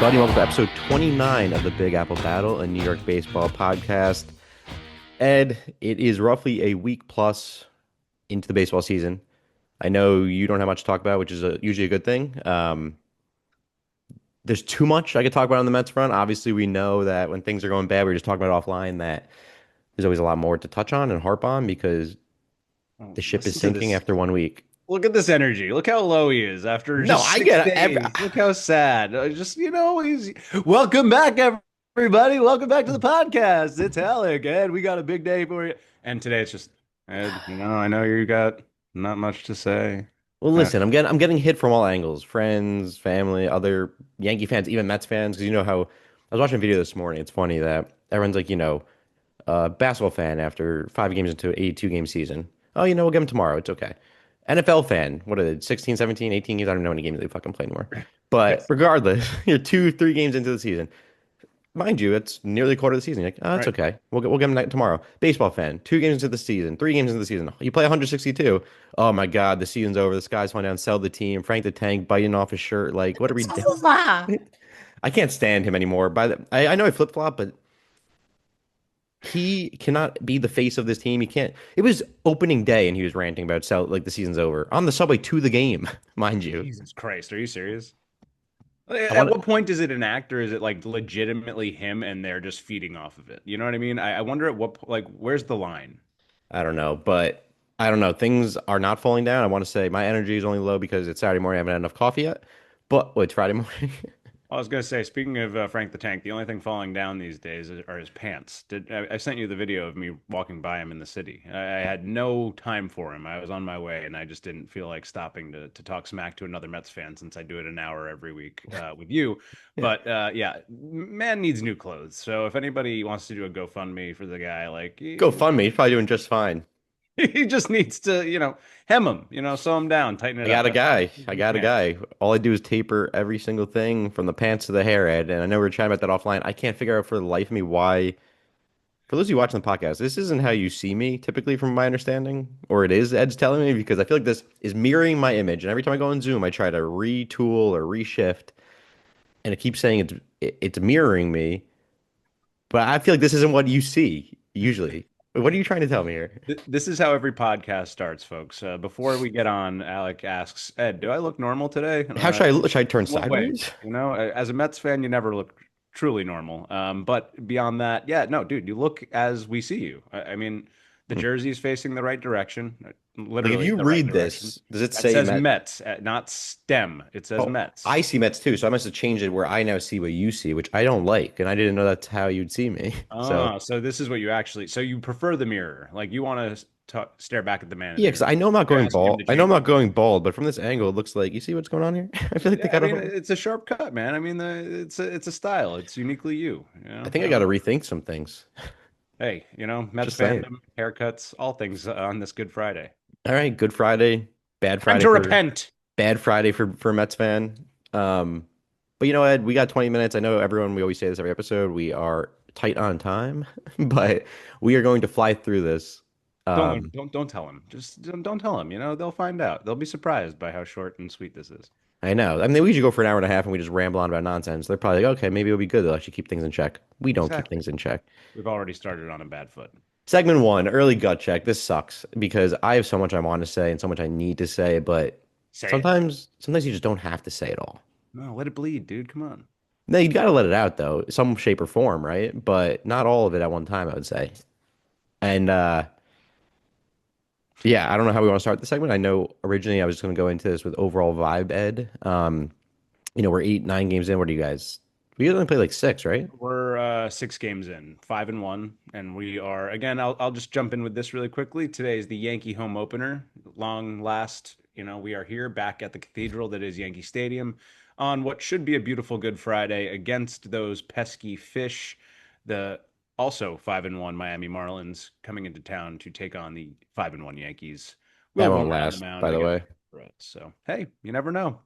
everybody. Welcome to episode 29 of the Big Apple Battle, a New York baseball podcast. Ed, it is roughly a week plus into the baseball season. I know you don't have much to talk about, which is usually a good thing. There's too much I could talk about on the Mets front. Obviously, we know that when things are going bad, we were just talking about offline that there's always a lot more to touch on and harp on because Oh, the ship is listen to sinking this. after 1 week. Look at this energy. Look how low he is after No, just I six get it. days. Look how sad. He's welcome back, everybody. Welcome back to the podcast. It's Alec, Ed. We got a big day for you. And today it's just, Ed, I know you got not much to say. Well, Uh, listen, I'm getting hit from all angles. Friends, family, other Yankee fans, even Mets fans. Because you know how I was watching a video this morning. It's funny that everyone's like, basketball fan after 5 games into an 82 game season. Oh, we'll get him tomorrow. It's okay. NFL fan, what are they, 16, 17, 18 games? I don't know how many games they fucking play anymore. But yes. regardless, you're 2, 3 games into the season. Mind you, it's nearly a quarter of the season. You're like, oh, it's Right. okay. We'll get him tomorrow. Baseball fan, 2 games into the season, 3 games into the season. You play 162. Oh my God, the season's over. The sky's falling down. Sell the team. Frank the Tank biting off his shirt. Like, what are we doing? I can't stand him anymore. I know I flip flop, but he cannot be the face of this team. He can't. It was opening day, and he was ranting about sell like the season's over on the subway to the game, mind you. Jesus Christ. Are you serious? I At want. what point is it an act or is it like legitimately him and they're just feeding off of it? You know what I mean? I wonder at like, where's the line? I don't know, but I don't know. Things are not falling down. I want to say my energy is only low because it's Saturday morning. I haven't had enough coffee yet. But wait, it's Friday morning. I was gonna say, speaking of Frank the Tank, the only thing falling down these days are his pants. I sent you the video of me walking by him in the city. I had no time for him. I was on my way, and I just didn't feel like stopping to talk smack to another Mets fan since I do it an hour every week with you. Yeah. But yeah, man needs new clothes. So if anybody wants to do a GoFundMe for the guy, like GoFundMe. He's probably doing just fine. he just needs to, hem him, sew him down, tighten I it up. got a That's all guy. he I he got a can. guy. All I do is taper every single thing from the pants to the hair, Ed. And I know we are chatting about that offline. I can't figure out for the life of me why. For those of you watching the podcast, this isn't how you see me typically, from my understanding, or it is Ed's telling me because I feel like this is mirroring my image. And every time I go on Zoom, I try to retool or reshift, and it keeps saying it's mirroring me. But I feel like this isn't what you see usually. What are you trying to tell me here? This is how every podcast starts, folks. Before we get on, Alec asks, Ed, do I look normal today? How should I look? Should I turn What way? sideways? As a Mets fan, you never look truly normal. But beyond that, yeah, no, dude, you look as we see you. I mean, the jersey is facing the right direction, Like if literally you the right read direction. this, does it That say says Met? Mets, not STEM. It says Oh, Mets. I see Mets too, so I must have changed it where I now see what you see, which I don't like, and I didn't know that's how you'd see me. So Ah, so this is what you actually, so you prefer the mirror. Like you want to stare back at the man in yeah, the because mirror. I know I'm not You're going asking him bald. to I know I'm change not his mind. going bald, but from this angle, it looks like you see what's going on here. I feel like they Yeah, I got mean, a. it's a sharp cut, man. I mean, it's a style. It's uniquely you. I think I I got don't to know. rethink some things. Hey, Mets Just saying. fandom, haircuts, all things on this Good Friday. All right, Good Friday, bad Time Friday to for repent. a Mets fan. Um, but Ed, we got 20 minutes. I know everyone. We always say this every episode. We are tight on time, but we are going to fly through this. Um, Don't tell him. Just don't tell him. They'll find out. They'll be surprised by how short and sweet this is. I know. I mean, we should go for an hour and a half and we just ramble on about nonsense. They're probably like, okay, maybe it'll be good. They'll actually keep things in check. We don't keep Exactly. things in check. We've already started on a bad foot. Segment one, early gut check. This sucks because I have so much I want to say and so much I need to say, but Say it. sometimes you just don't have to say it all. No, let it bleed, dude. Come on. No, you got to let it out though, some shape or form, right? But not all of it at one time, I would say. And yeah, I don't know how we want to start the segment. I know originally I was just going to go into this with overall vibe, Ed. We're 8, 9 games in. What are you guys? We only played like six, right? We're 6 games in, 5-1, and we are again. I'll just jump in with this really quickly. Today is the Yankee home opener. Long last, we are here back at the cathedral that is Yankee Stadium on what should be a beautiful Good Friday against those pesky fish. The also 5-1 Miami Marlins coming into town to take on the 5-1 Yankees. That Will go won't around the last, mound by the against way. the Reds. So hey, you never know.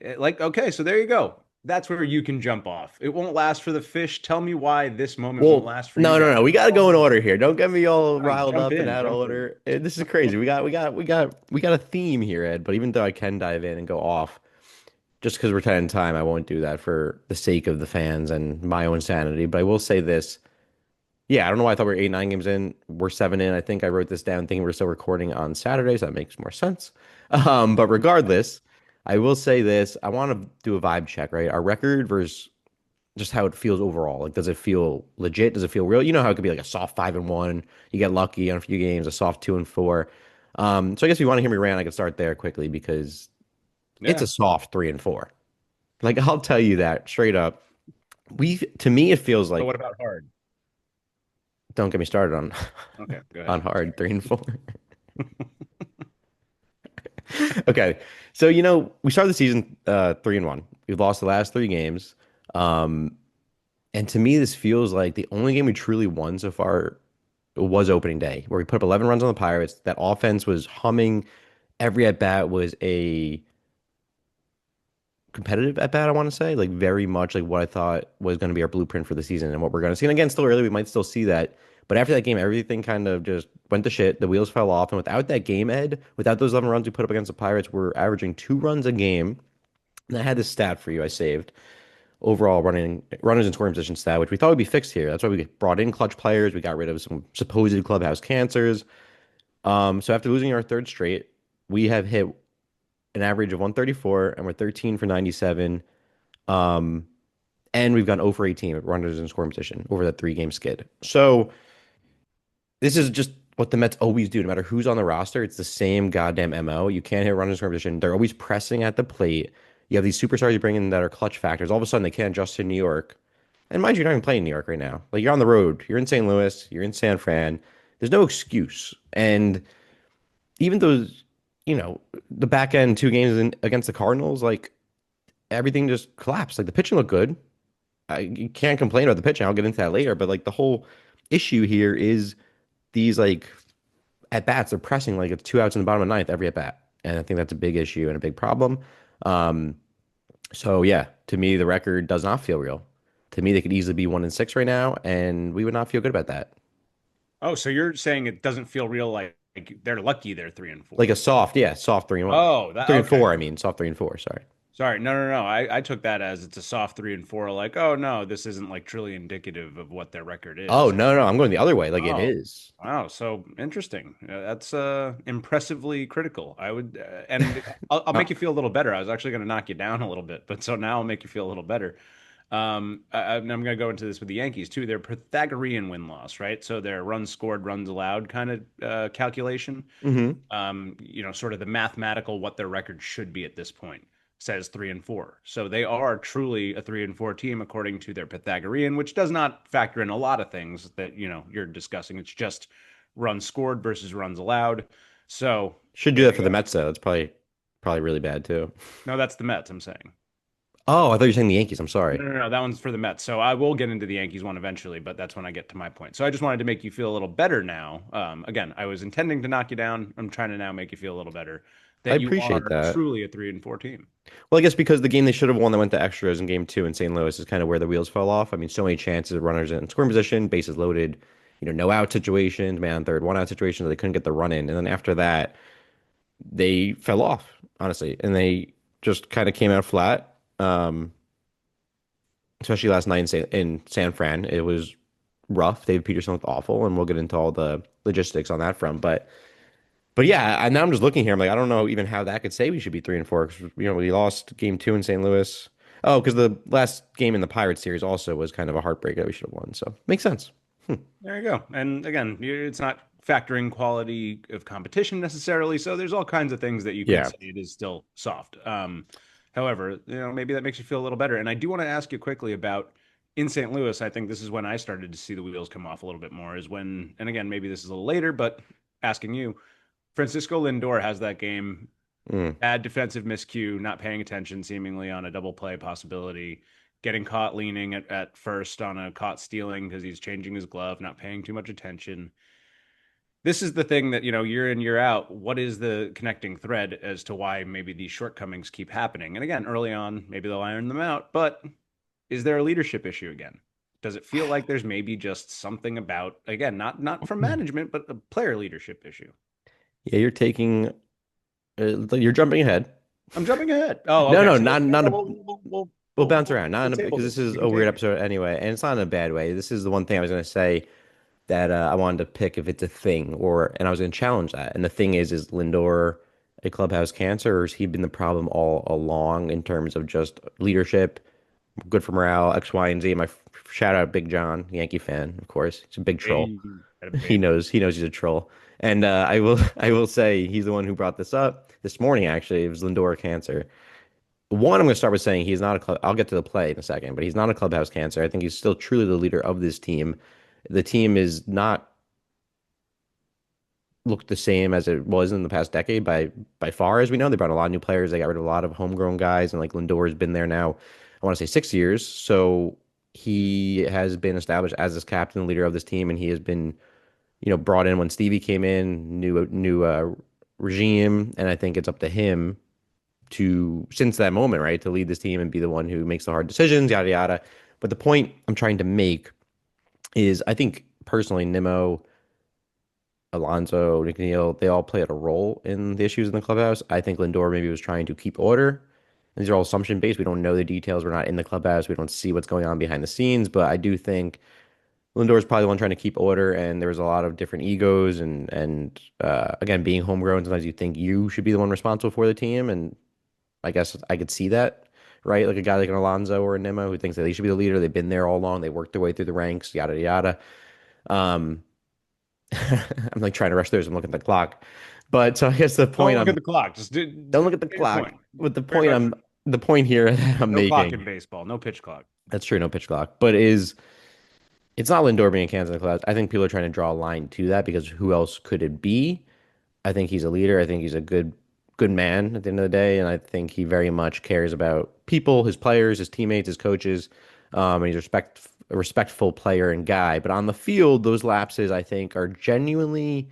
Okay, so there you go. That's where you can jump off. It won't last for the fish. Tell me why this moment won't Well, last for you no, no, guys. no. We got to go in order here. Don't get me all Fine, riled jump up and in, out of jump in. order. This is crazy. We got a theme here, Ed. But even though I can dive in and go off, just because we're tight in time, I won't do that for the sake of the fans and my own sanity. But I will say this. Yeah, I don't know why I thought we were 8, 9 games in. We're 7 in. I think I wrote this down thinking we're still recording on Saturdays. That makes more sense. But regardless, I will say this. I want to do a vibe check, right? Our record versus just how it feels overall. Like, does it feel legit? Does it feel real? You know how it could be like a soft 5-1. You get lucky on a few games, a soft 2-4. So I guess if you want to hear me rant, I can start there quickly because it's a Yeah. soft 3-4. Like, I'll tell you that straight up. To me, it feels But like, what about hard? don't get me started on Okay, go ahead. on hard Sorry. 3-4. Okay. So, we started the season 3-1. We've lost the last 3 games. Um, and to me, this feels like the only game we truly won so far was opening day, where we put up 11 runs on the Pirates. That offense was humming. Every at bat was a competitive at bat, I want to say, like very much like what I thought was going to be our blueprint for the season and what we're going to see. And again, still early, we might still see that. But after that game, everything kind of just went to shit. The wheels fell off. And without that game, Ed, without those 11 runs we put up against the Pirates, we're averaging 2 runs a game. And I had this stat for you I saved. Overall running runners in scoring position stat, which we thought would be fixed here. That's why we brought in clutch players. We got rid of some supposed clubhouse cancers. So after losing our third straight, we have hit an average of 134 and we're 13 for 97. Um, and we've gone 0 for 18 with runners in scoring position over that 3 game skid. So this is just what the Mets always do. No matter who's on the roster, it's the same goddamn MO. You can't hit runners in scoring position. They're always pressing at the plate. You have these superstars you bring in that are clutch factors. All of a sudden, they can't adjust to New York. And mind you, you're not even playing New York right now. Like, you're on the road. You're in St. Louis. You're in San Fran. There's no excuse. And even those, the back end 2 games against the Cardinals, like, everything just collapsed. Like, the pitching looked good. You can't complain about the pitching. I'll get into that later. But like the whole issue here is these like at bats are pressing like it's 2 outs in the bottom of the ninth every at bat, and I think that's a big issue and a big problem. Um, so yeah, to me the record does not feel real. To me, they could easily be 1-6 right now, and we would not feel good about that. Oh, so you're saying it doesn't feel real like they're lucky they're three and Like a four. soft, yeah, soft 3-1, Oh, that three and okay. four. I mean, soft 3-4. Sorry. Sorry, no, no, no. I took that as it's a soft three and four. Like, oh no, this isn't like truly indicative of what their record Oh is. no, no, I'm going the other way. Like it Oh, is. wow. So interesting. That's impressively critical. I would, and I'll Uh, make you feel a little better. I was actually going to knock you down a little bit, but so now I'll make you feel a little better. I'm going to go into this with the Yankees too. Their Pythagorean win loss, right? So their runs scored, runs allowed kind of calculation. mhm. Sort of the mathematical what their record should be at this point says 3 and 4. So they are truly a 3 and 4 team according to their Pythagorean, which does not factor in a lot of things that you're discussing. It's just runs scored versus runs allowed. So Should do there that you for the go. Mets though. That's probably really bad too. No, that's the Mets. I'm saying. Oh, I thought you were saying the Yankees. I'm sorry. No, no, no, that one's for the Mets. So I will get into the Yankees one eventually, but that's when I get to my point. So I just wanted to make you feel a little better now. Again, I was intending to knock you down. I'm trying to now make you feel a little better I that you appreciate are that. truly a 3 and 4 team. Well, I guess because the game they should have won that went to extras in game two in St. Louis is kind of where the wheels fell off. I mean, so many chances of runners in scoring position, bases loaded, no out situations, man on third, 1 out situations, they couldn't get the run in. And then after that, they fell off, honestly. And they just kind of came out flat. Especially last night in San Fran. It was rough. David Peterson looked awful, and we'll get into all the logistics on that front. But yeah, now I'm just looking here. I'm like, I don't know even how that could say we should be 3-4 because we lost game two in St. Louis. Oh, because the last game in the Pirates series also was kind of a heartbreak that we should have won. So makes sense. Hmm. There you go. And again, it's not factoring quality of competition necessarily. So there's all kinds of things that you could Yeah. say it is still soft. However, maybe that makes you feel a little better. And I do want to ask you quickly about in St. Louis. I think this is when I started to see the wheels come off a little bit more. Is when, and again, maybe this is a little later, but asking you, Francisco Lindor has that game. Mm. Bad defensive miscue, not paying attention seemingly on a double play possibility, getting caught leaning at first on a caught stealing because he's changing his glove, not paying too much attention. This is the thing that, year in, year out, what is the connecting thread as to why maybe these shortcomings keep happening? And again, early on, maybe they'll iron them out, but is there a leadership issue again? Does it feel like there's maybe just something about, again, not from management, but a player leadership issue? Yeah, you're jumping ahead. I'm jumping ahead. Oh, No, okay. no, So not not a. We'll bounce around, we'll not in a, table because this this. is We a can weird table it. episode anyway, and it's not in a bad way. This is the one thing I was gonna say that I wanted to pick if it's a thing, and I was gonna challenge that. And the thing is Lindor a clubhouse cancer, or has he been the problem all along in terms of just leadership, good for morale, X, Y, and Z? Shout out Big John, Yankee fan, of course. He's a big troll. Hey, got a He baby. knows he's a troll. And I will say he's the one who brought this up this morning. Actually, it was Lindor cancer. One, I'm going to start with saying he's not a club. I'll get to the play in a second, but he's not a clubhouse cancer. I think he's still truly the leader of this team. The team is not looked the same as it was in the past decade by far, as we know. They brought a lot of new players. They got rid of a lot of homegrown guys, and like Lindor has been there now. I want to say 6 years. So he has been established as this captain, leader of this team, and he has been, brought in when Stevie came in, new regime, and I think it's up to him to since that moment, right, to lead this team and be the one who makes the hard decisions, yada yada. But the point I'm trying to make is I think personally Nimmo, Alonso, McNeil, they all played a role in the issues in the clubhouse. I think Lindor maybe was trying to keep order. And these are all assumption based. We don't know the details. We're not in the clubhouse. We don't see what's going on behind the scenes. But I do think Lindor is probably the one trying to keep order. And there was a lot of different egos and again being homegrown. Sometimes you think you should be the one responsible for the team, and I guess I could see that, right? Like a guy like an Alonso or a Nimmo who thinks that they should be the leader. They've been there all along. They worked their way through the ranks, yada yada. Um, I'm like trying to rush through this. I'm looking at the clock, but so I guess the Don't point look at I'm the clock. Just don't look at the get your clock. point. But Very much. the point here that I'm No clock making, in baseball. No pitch clock. that's true, no pitch clock, but is it's not Lindor being a Kansas in the clouds. I think people are trying to draw a line to that because who else could it be? I think he's a leader. I think he's a good man at the end of the day, and I think he very much cares about people, his players, his teammates, his coaches. And he's a respectful player and guy. But on the field, those lapses I think are genuinely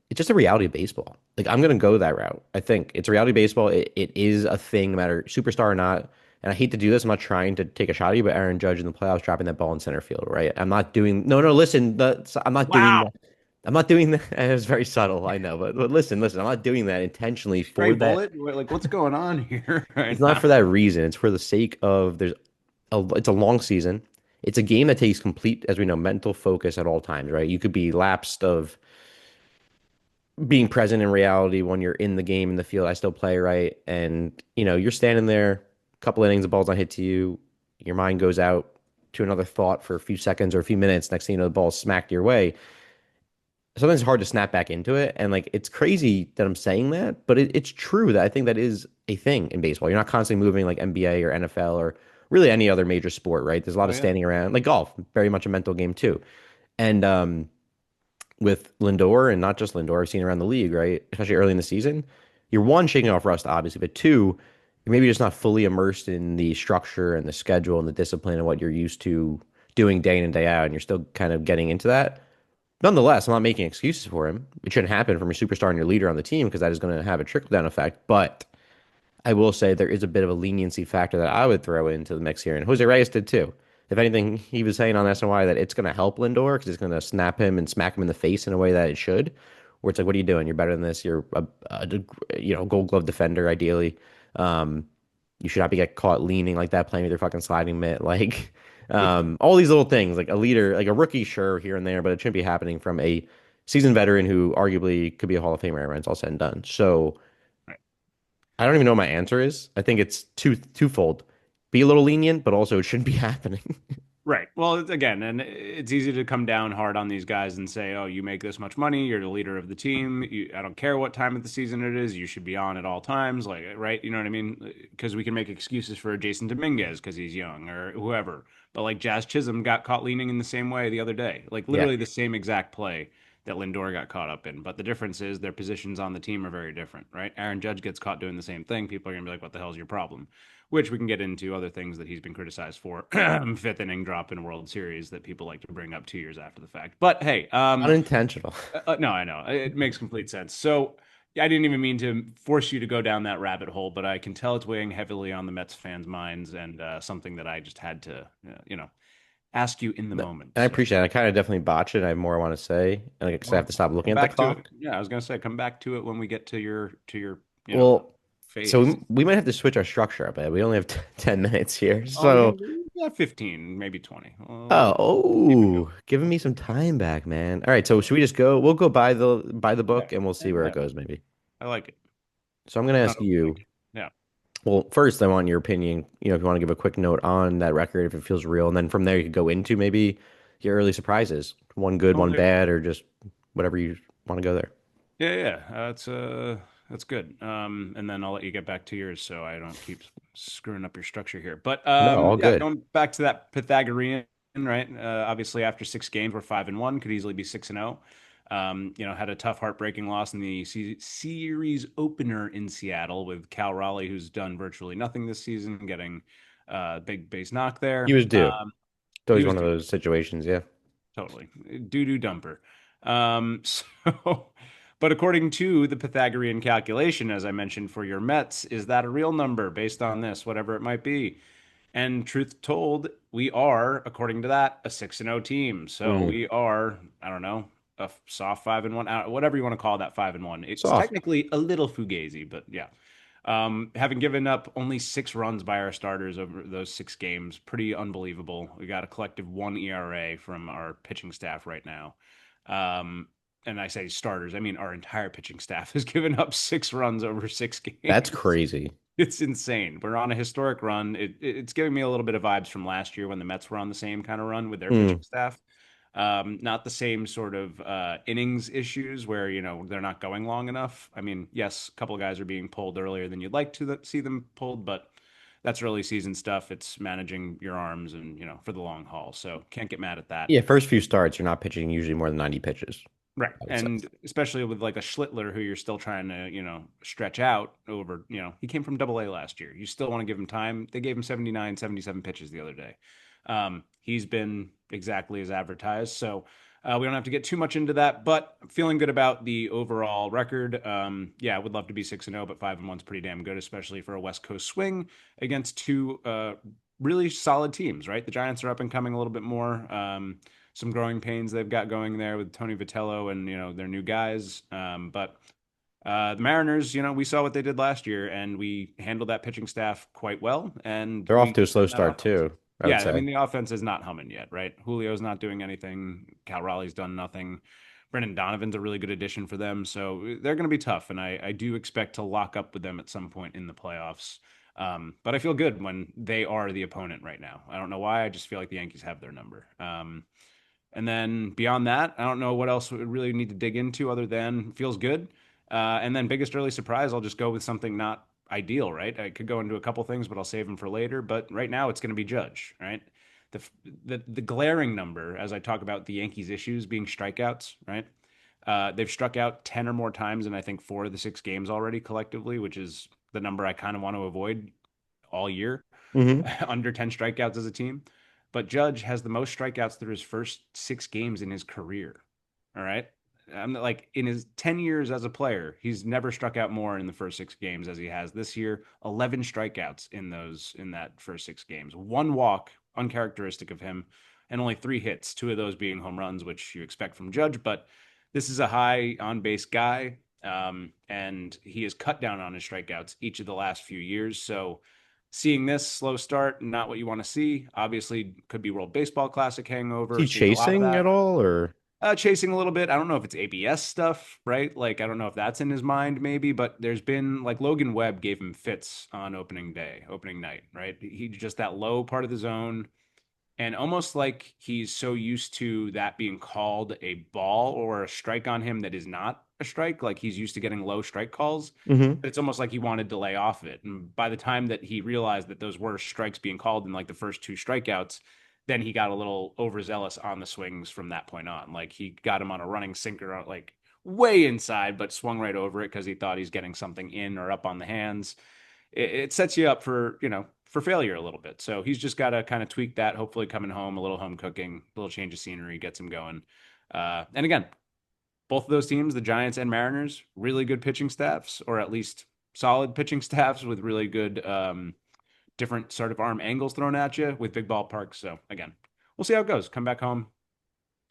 it's just a reality of baseball. Like I'm gonna go that route. I think it's a reality of baseball. It is a thing, no matter superstar or not. And I hate to do this. I'm not trying to take a shot at you, but Aaron Judge in the playoffs dropping that ball in center field, right? I'm not doing. No, no. Listen, I'm not doing Wow. that. I'm not doing that. It was very subtle, I know, but listen. I'm not doing that intentionally Stray for that. bullet? Like, what's going on here It's right not now? for that reason. It's for the sake of it's a long season. It's a game that takes complete, as we know, mental focus at all times, right? You could be lapsed of being present in reality when you're in the game in the field. I still play, right? And you're standing there, a couple innings, the ball's not hit to you, your mind goes out to another thought for a few seconds or a few minutes. Next thing you know, the ball's smacked your way. Sometimes it's hard to snap back into it. And like it's crazy that I'm saying that, but it's true that I think that is a thing in baseball. You're not constantly moving like NBA or NFL or really any other major sport, right? There's a lot Oh of yeah. standing around, like golf, very much a mental game too. And with Lindor and not just Lindor, I've seen around the league, right? Especially early in the season, you're one, shaking off rust, obviously, but two, you're maybe just not fully immersed in the structure and the schedule and the discipline and what you're used to doing day in and day out, and you're still kind of getting into that. Nonetheless, I'm not making excuses for him. It shouldn't happen from your superstar and your leader on the team because that is going to have a trickle down effect. But I will say there is a bit of a leniency factor that I would throw into the mix here, and Jose Reyes did too. If anything, he was saying on SNY that it's going to help Lindor because it's going to snap him and smack him in the face in a way that it should. Where it's like, what are you doing? You're better than this. You're a Gold Glove defender, ideally. Um, you should not be get caught leaning like that, playing with your fucking sliding mitt. Like, all these little things, like a leader, like a rookie, sure, here and there, but it shouldn't be happening from a seasoned veteran who arguably could be a Hall of Famer when it's all said and done. So Right. I don't even know what my answer is. I think it's twofold. Be a little lenient, but also it shouldn't be happening. Right. Well, again, and it's easy to come down hard on these guys and say, "Oh, you make this much money. You're the leader of the team. I don't care what time of the season it is. You should be on at all times." Like, right? You know what I mean? Because we can make excuses for Jason Dominguez because he's young or whoever. But like Jazz Chisholm got caught leaning in the same way the other day, like Yeah. literally the same exact play that Lindor got caught up in. But the difference is their positions on the team are very different, right? Aaron Judge gets caught doing the same thing. People are gonna be like, "What the hell's your problem?" Which we can get into other things that he's been criticized for. Fifth inning drop in World Series that people like to bring up 2 years after the fact. But hey, Unintentional. no, I know it makes complete sense. So I didn't even mean to force you to go down that rabbit hole, but I can tell it's weighing heavily on the Mets fans' minds and something that I just had to, ask you in the No, moment. and I So appreciate it. I kind of definitely botched it. I have more I want to say, and I guess I have well, to stop looking come at the back to it. clock. Yeah, I was gonna say come back to it when we get to your Well, so phase. we might have to switch our structure up. We only have 10 minutes here. Oh, you So, yeah, 15, maybe 20. oh, Keep it going. giving me some time back, man. All right, so should we just go? We'll go buy the Yeah, book and we'll see where yeah, it goes, maybe. I like it. So I'm gonna I ask don't know if I like you. it. Yeah. Well, first, I want your opinion. If you want to give a quick note on that record, if it feels real, and then from there you could go into maybe your early surprises, one good, Will one do. bad, or just whatever you want to go there. Yeah, yeah, that's good. And then I'll let you get back to yours so I don't keep screwing up your structure here. But No, all yeah, good. going back to that Pythagorean, right? Obviously, after 6 games, we're 5-1, could easily be 6-0. Had a tough, heartbreaking loss in the series opener in Seattle with Cal Raleigh, who's done virtually nothing this season, getting big base knock He there. was due. It's He always was one of due. those situations. Yeah. Totally. Doo-doo dumper. So, but according to the Pythagorean calculation, as I mentioned for your Mets, is that a real number based on this, whatever it might be? And truth told, we are, according to that, a 6-0 team. So Mm, we are, I don't know, a soft 5-1, whatever you want to call that 5-1. It's soft. technically a little fugazi, but yeah. Having given up only 6 runs by our starters over those 6 games, pretty unbelievable. We got a collective 1 ERA from our pitching staff right now. Um, and I say starters, I mean our entire pitching staff has given up 6 runs over six That's games. crazy. It's insane. We're on a historic run. It's giving me a little bit of vibes from last year when the Mets were on the same kind of run with their pitching Mm. staff. Not the same sort of innings issues where, they're not going long enough. I mean, yes, a couple of guys are being pulled earlier than you'd like to see them pulled, but that's early season stuff. It's managing your arms and, for the long haul. So can't get mad at that. Yeah, first few starts, you're not pitching usually more than 90 pitches, Right. I would say. And especially with like a Schlittler who you're still trying to, stretch out over, he came from Double A last year. You still want to give him time. They gave him 79, 77 pitches the other day. He's been exactly as advertised. So we don't have to get too much into that, but I'm feeling good about the overall record. Yeah, I would love to be 6-0, but 5-1 is pretty damn good, especially for a West Coast swing against two really solid teams, right? The Giants are up and coming a little bit more. Some growing pains they've got going there with Tony Vitello and their new guys. But the Mariners, we saw what they did last year, and we handled that pitching staff quite well, and They're off we to a slow that start offense. too, I would Yeah, I say. mean the offense is not humming yet, right? Julio's not doing anything. Cal Raleigh's done nothing. Brendan Donovan's a really good addition for them, so they're going to be tough, and I do expect to lock up with them at some point in the playoffs. But I feel good when they are the opponent right now. I don't know why. I just feel like the Yankees have their number. And then beyond that, I don't know what else we really need to dig into other than feels good. And then biggest early surprise, I'll just go with something not ideal, right? I could go into a couple things, but I'll save them for later. But right now, it's going to be Judge, right? The, the glaring number as I talk about the Yankees' issues being strikeouts, right? They've struck out 10 or more times in I think 4 of the 6 games already collectively, which is the number I kind of want to avoid all year. Hmm. Under 10 strikeouts as a team. But Judge has the most strikeouts through his first 6 games in his career. All right. I'm like in his 10 years as a player, he's never struck out more in the first 6 games as he has this year. 11 strikeouts in that first 6 games. One walk, uncharacteristic of him, and only 3 hits, 2 of those being home runs, which you expect from Judge. But this is a high on base guy. And he has cut down on his strikeouts each of the last few years. So seeing this slow start, not what you want to see. Obviously, could be World Baseball Classic Is hangover. he Seeing a lot of chasing at that. all, or Chasing a little bit. I don't know if it's ABS stuff, right? Like, I don't know if that's in his mind, maybe, but there's been like Logan Webb gave him fits on opening night, right? He just that low part of the zone. And almost like he's so used to that being called a ball or a strike on him that is not a strike, like he's used to getting low strike calls. hmm But it's almost like he wanted to lay off of it. And by the time that he realized that those were strikes being called in like the first 2 strikeouts, then he got a little overzealous on the swings from that point on. Like he got him on a running sinker, like way inside, but swung right over it because he thought he's getting something in or up on the hands. It sets you up for for failure a little bit. So he's just got to kind of tweak that. Hopefully, coming home, a little home cooking, a little change of scenery gets him going. And again, both of those teams, the Giants and Mariners, really good pitching staffs, or at least solid pitching staffs with really good different sort of arm angles thrown at you with big ballparks. So again, we'll see how it goes. Come back home,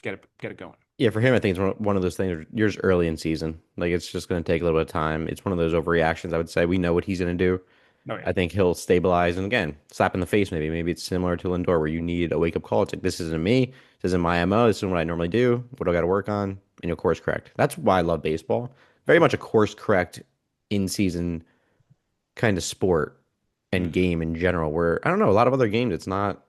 get it going. Yeah, for him, I think it's one of those things. Yours early in season, like it's just going to take a little bit of time. It's one of those overreactions. I would say we know what he's going to do. Oh yeah. I think he'll stabilize, and again, slap in the face. Maybe it's similar to Lindor, where you need a wake up call. It's like this isn't me. This isn't my MO. This isn't what I normally do. What do I got to work on? And you'll course correct. That's why I love baseball. Very much a course correct in season kind of sport and Hmm. game in general. Where I don't know a lot of other games, it's not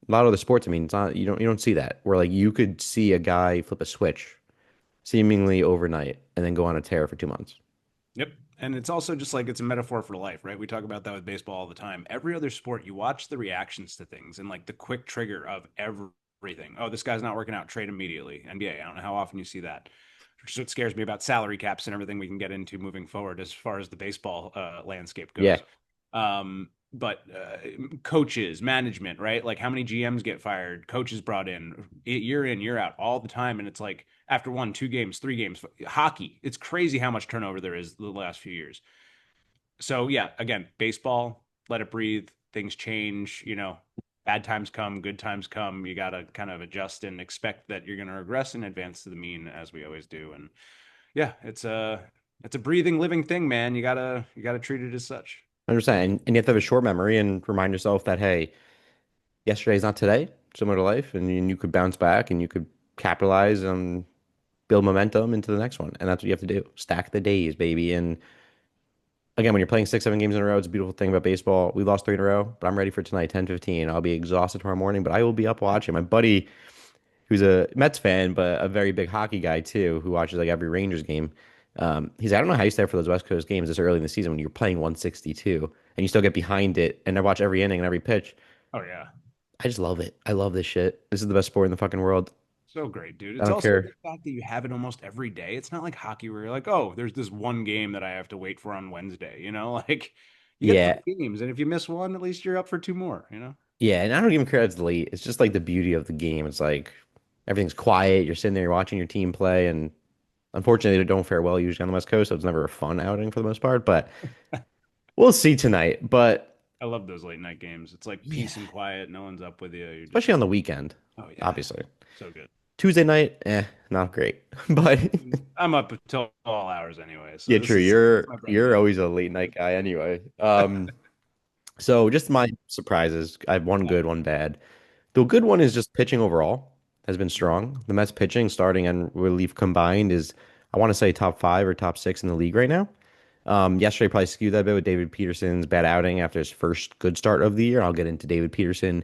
a lot of other sports. I mean, it's not you don't see that where like you could see a guy flip a switch seemingly overnight and then go on a tear for 2 months. Yep. And it's also just like it's a metaphor for life, right? We talk about that with baseball all the time. Every other sport, you watch the reactions to things and like the quick trigger of everything. Oh, this guy's not working out, trade immediately. NBA, I don't know how often you see that. Which is what scares me about salary caps and everything we can get into moving forward as far as the baseball landscape Yeah, goes. But coaches, management, right? Like how many GMs get fired, coaches brought in, year out, all the time. And it's like after one, 2 games, 3 games, hockey. It's crazy how much turnover there is the last few years. So yeah, again, baseball, let it breathe. Things change. Bad times come, good times come. You got to kind of adjust and expect that you're going to regress and advance to the mean as we always do. And yeah, it's a breathing, living thing, man. You gotta treat it as such. 100%. And you have to have a short memory and remind yourself that hey, yesterday's not today. Similar to life, and you could bounce back and you could capitalize and build momentum into the next one. And that's what you have to do. Stack the days, baby. And again, when you're playing 6, 7 games in a row, it's a beautiful thing about baseball. We lost 3 in a row, but I'm ready for tonight, 10:15. I'll be exhausted tomorrow morning, but I will be up watching. My buddy, who's a Mets fan, but a very big hockey guy too, who watches like every Rangers game. He's like, I don't know how you stay up for those West Coast games this early in the season when you're playing 162 and you still get behind it and I watch every inning and every pitch. Oh yeah. I just love it. I love this shit. This is the best sport in the fucking world. So great, dude. I It's don't also care. the fact that you have it almost every day. It's not like hockey where you're like, oh, there's this one game that I have to wait for on Wednesday. Like you get Yeah. 3 games, and if you miss one, at least you're up for two more. Yeah. And I don't even care if it's late. It's just like the beauty of the game. It's like everything's quiet. You're sitting there, you're watching your team play. And unfortunately, they don't fare well usually on the West Coast. So it's never a fun outing for the most part. But we'll see tonight. But I love those late night games. It's like yeah, peace and quiet. No one's up with you. You're especially just, on the weekend, oh yeah, obviously. so good. Tuesday night, not great. But I'm up until all hours anyway, so yeah, this true. is You're my bread and you're butter. always a late night guy anyway. So just my surprises. I have one good, one bad. The good one is just pitching overall has been strong. The Mets pitching, starting and relief combined, is I want to say top 5 or top 6 in the league right now. Yesterday probably skewed that a bit with David Peterson's bad outing after his first good start of the year. I'll get into David Peterson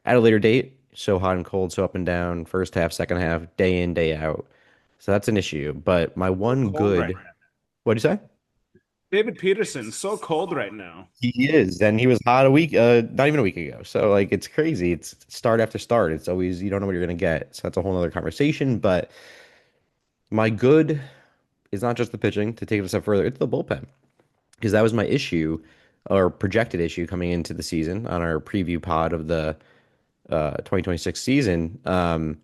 at a later date. So hot and cold, so up and down, first half, second half, day in, day out. So that's an issue. But my So one cold right good, now. what'd you say? David Peterson, so cold right now. He is, and he was hot a week, not even a week ago. So like it's crazy. It's start after start. It's always you don't know what you're gonna get. So that's a whole other conversation. But my good is not just the pitching. To take it a step further, it's the bullpen because that was my issue or projected issue coming into the season on our preview pod of the 2026 season. And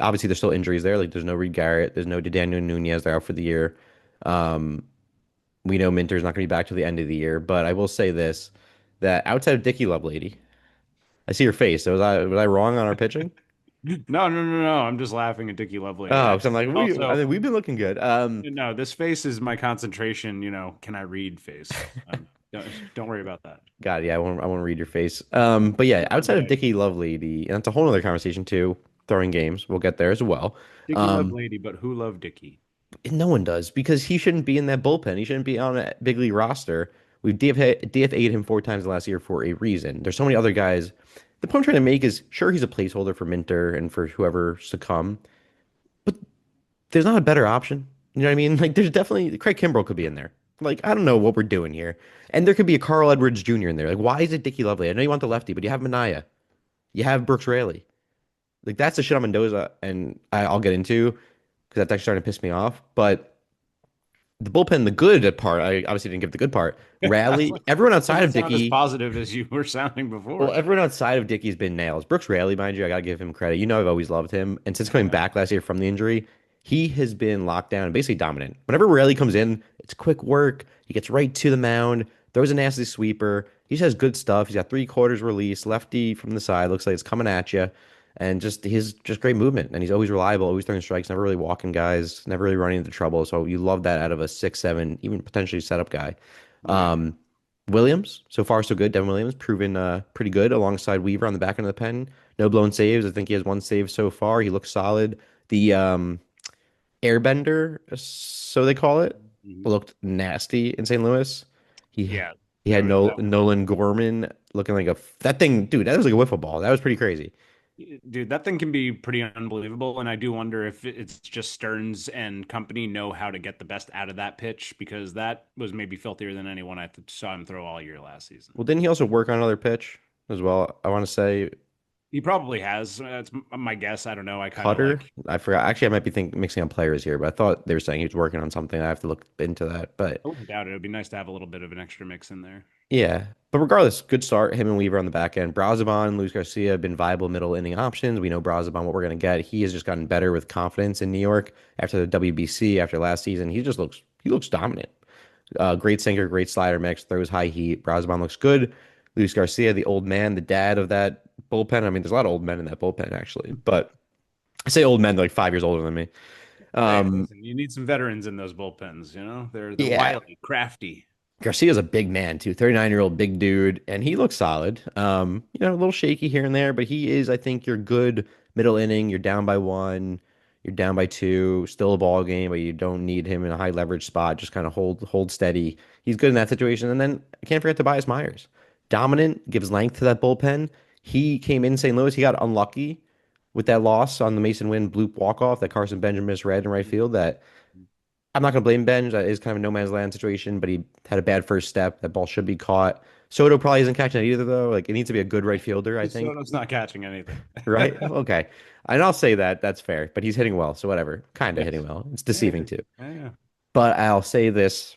obviously there's still injuries there. Like there's no Reed Garrett, there's no Daniel Nunez. They're out for the year. Um, we know Minter's not going to be back till the end of the year. But I will say this: that outside of Dickie Lovelady, I see your face. So was I wrong on our pitching? No, no, no, no. I'm just laughing at Dickie Lovelady. Oh, so I'm like, I Also, think we've been looking good. no, this face is my concentration. Can I read face? Don't worry about that. God, yeah, I won't read your face. But yeah, One outside of day, Dickie Lovelady, and that's a whole other conversation too. Throwing games, we'll get there as well. Dickie loved Um, Lady, but who loved Dickie? no one does because he shouldn't be in that bullpen. He shouldn't be on a big league roster. We've DFA'd him 4 times last year for a reason. There's so many other guys. The point I'm trying to make is sure he's a placeholder for Minter and for whoever's to come, but there's not a better option. You know what I mean? Like there's definitely Craig Kimbrell could be in there. Like I don't know what we're doing here. And there could be a Carl Edwards Jr. in there. Like why is it Dickie Lovely? I know you want the lefty, but you have Mania. You have Brooks Raley. Like that's the shit on Mendoza and I'll get into because that's actually starting to piss me off. But the bullpen, the good part, I obviously didn't give the good part. Rally, everyone outside Doesn't of sound as Dickey, positive as you were sounding well, before. everyone outside of Dickey's been nails. Brooks Raley, mind you, I gotta give him credit. You know, I've always loved him, and since coming Yeah. back last year from the injury, he has been locked down and basically dominant. Whenever Raley comes in, it's quick work. He gets right to the mound, throws a nasty sweeper. He just has good stuff. He's got three quarters release, lefty from the side, looks like it's coming at you, and just his just great movement. And he's always reliable, always throwing strikes, never really walking guys, never really running into trouble. So you love that out of a 6'7", even potentially setup guy. Yeah. Um, Williams, so far so good. Devin Williams proven pretty good alongside Weaver on the back end of the pen. No blown saves. I think he has one save so far. He looks solid. The Airbender, so they call it, Mhm. looked nasty in St. Louis. He Yeah. he had That was no that Nolan Gorman looking like a that thing, dude. That was like a wiffle ball. That was pretty crazy. Dude, that thing can be pretty unbelievable, and I do wonder if it's just Stearns and company know how to get the best out of that pitch because that was maybe filthier than anyone saw him throw all year last season. Well, didn't he also work on another pitch as well? I want to say He probably has. That's my guess. I don't know. I kind of Cutter. like. I forgot. Actually, I might be mixing up players here, but I thought they were saying he was working on something. I have to look into that. But I wouldn't doubt it. It would be nice to have a little bit of an extra mix in there. yeah, but regardless, good start. Him and Weaver on the back end. Braziban, Luis Garcia have been viable middle inning options. We know Braziban what we're going to get. He has just gotten better with confidence in New York after the WBC, after last season. He looks dominant. Great sinker, great slider mix, throws high heat. Braziban looks good. Luis Garcia, the old man, the dad of that bullpen. I mean, there's a lot of old men in that bullpen actually, but I say old men, they're like 5 years older than me. Hey, Um, listen, you need some veterans in those bullpens. They're yeah, wily, crafty. Garcia's a big man too, 39-year-old big dude, and he looks solid. A little shaky here and there, but he is, I think, your good middle inning. You're down by one, you're down by two, still a ball game, but you don't need him in a high leverage spot. Just kind of hold steady. He's good in that situation. And then I can't forget Tobias Myers. Dominant, gives length to that bullpen. He came in St. Louis. He got unlucky with that loss on the Mason Wynn bloop walk-off that Carson Benjamin misread in right field that I'm not going to blame Benj. That is kind of a no man's land situation, but he had a bad first step. That ball should be caught. Soto probably isn't catching it either, though. Like, it needs to be a good right fielder, I think. Soto's not catching anything. Right? Okay. And I'll say that. That's fair. But he's hitting well. So, whatever. Kind of hitting Yes. well. It's Yeah, deceiving, too. yeah, yeah. But I'll say this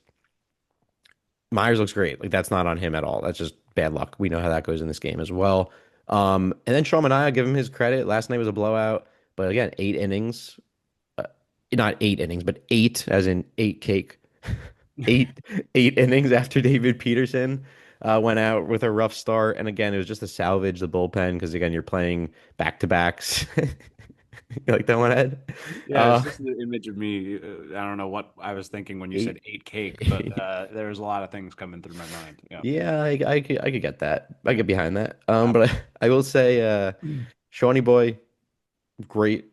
Myers looks great. Like, that's not on him at all. That's just bad luck. We know how that goes in this game as well. And then Sean Manaea, give him his credit. Last night was a blowout. But again, 8 innings. Uh, Not 8 innings, but eight, as in eight cake. eight eight innings after David Peterson went out with a rough start. And again, it was just to salvage the bullpen because again, you're playing back to backs. You like that one, Ed? Yeah, it's Uh, just the image of me. I don't know what I was thinking when you eight. said ate cake, but there was a lot of things coming through my mind. Yeah. Yeah, I could get that. I get behind that. Yeah. But I will say, Shawnee Boy, great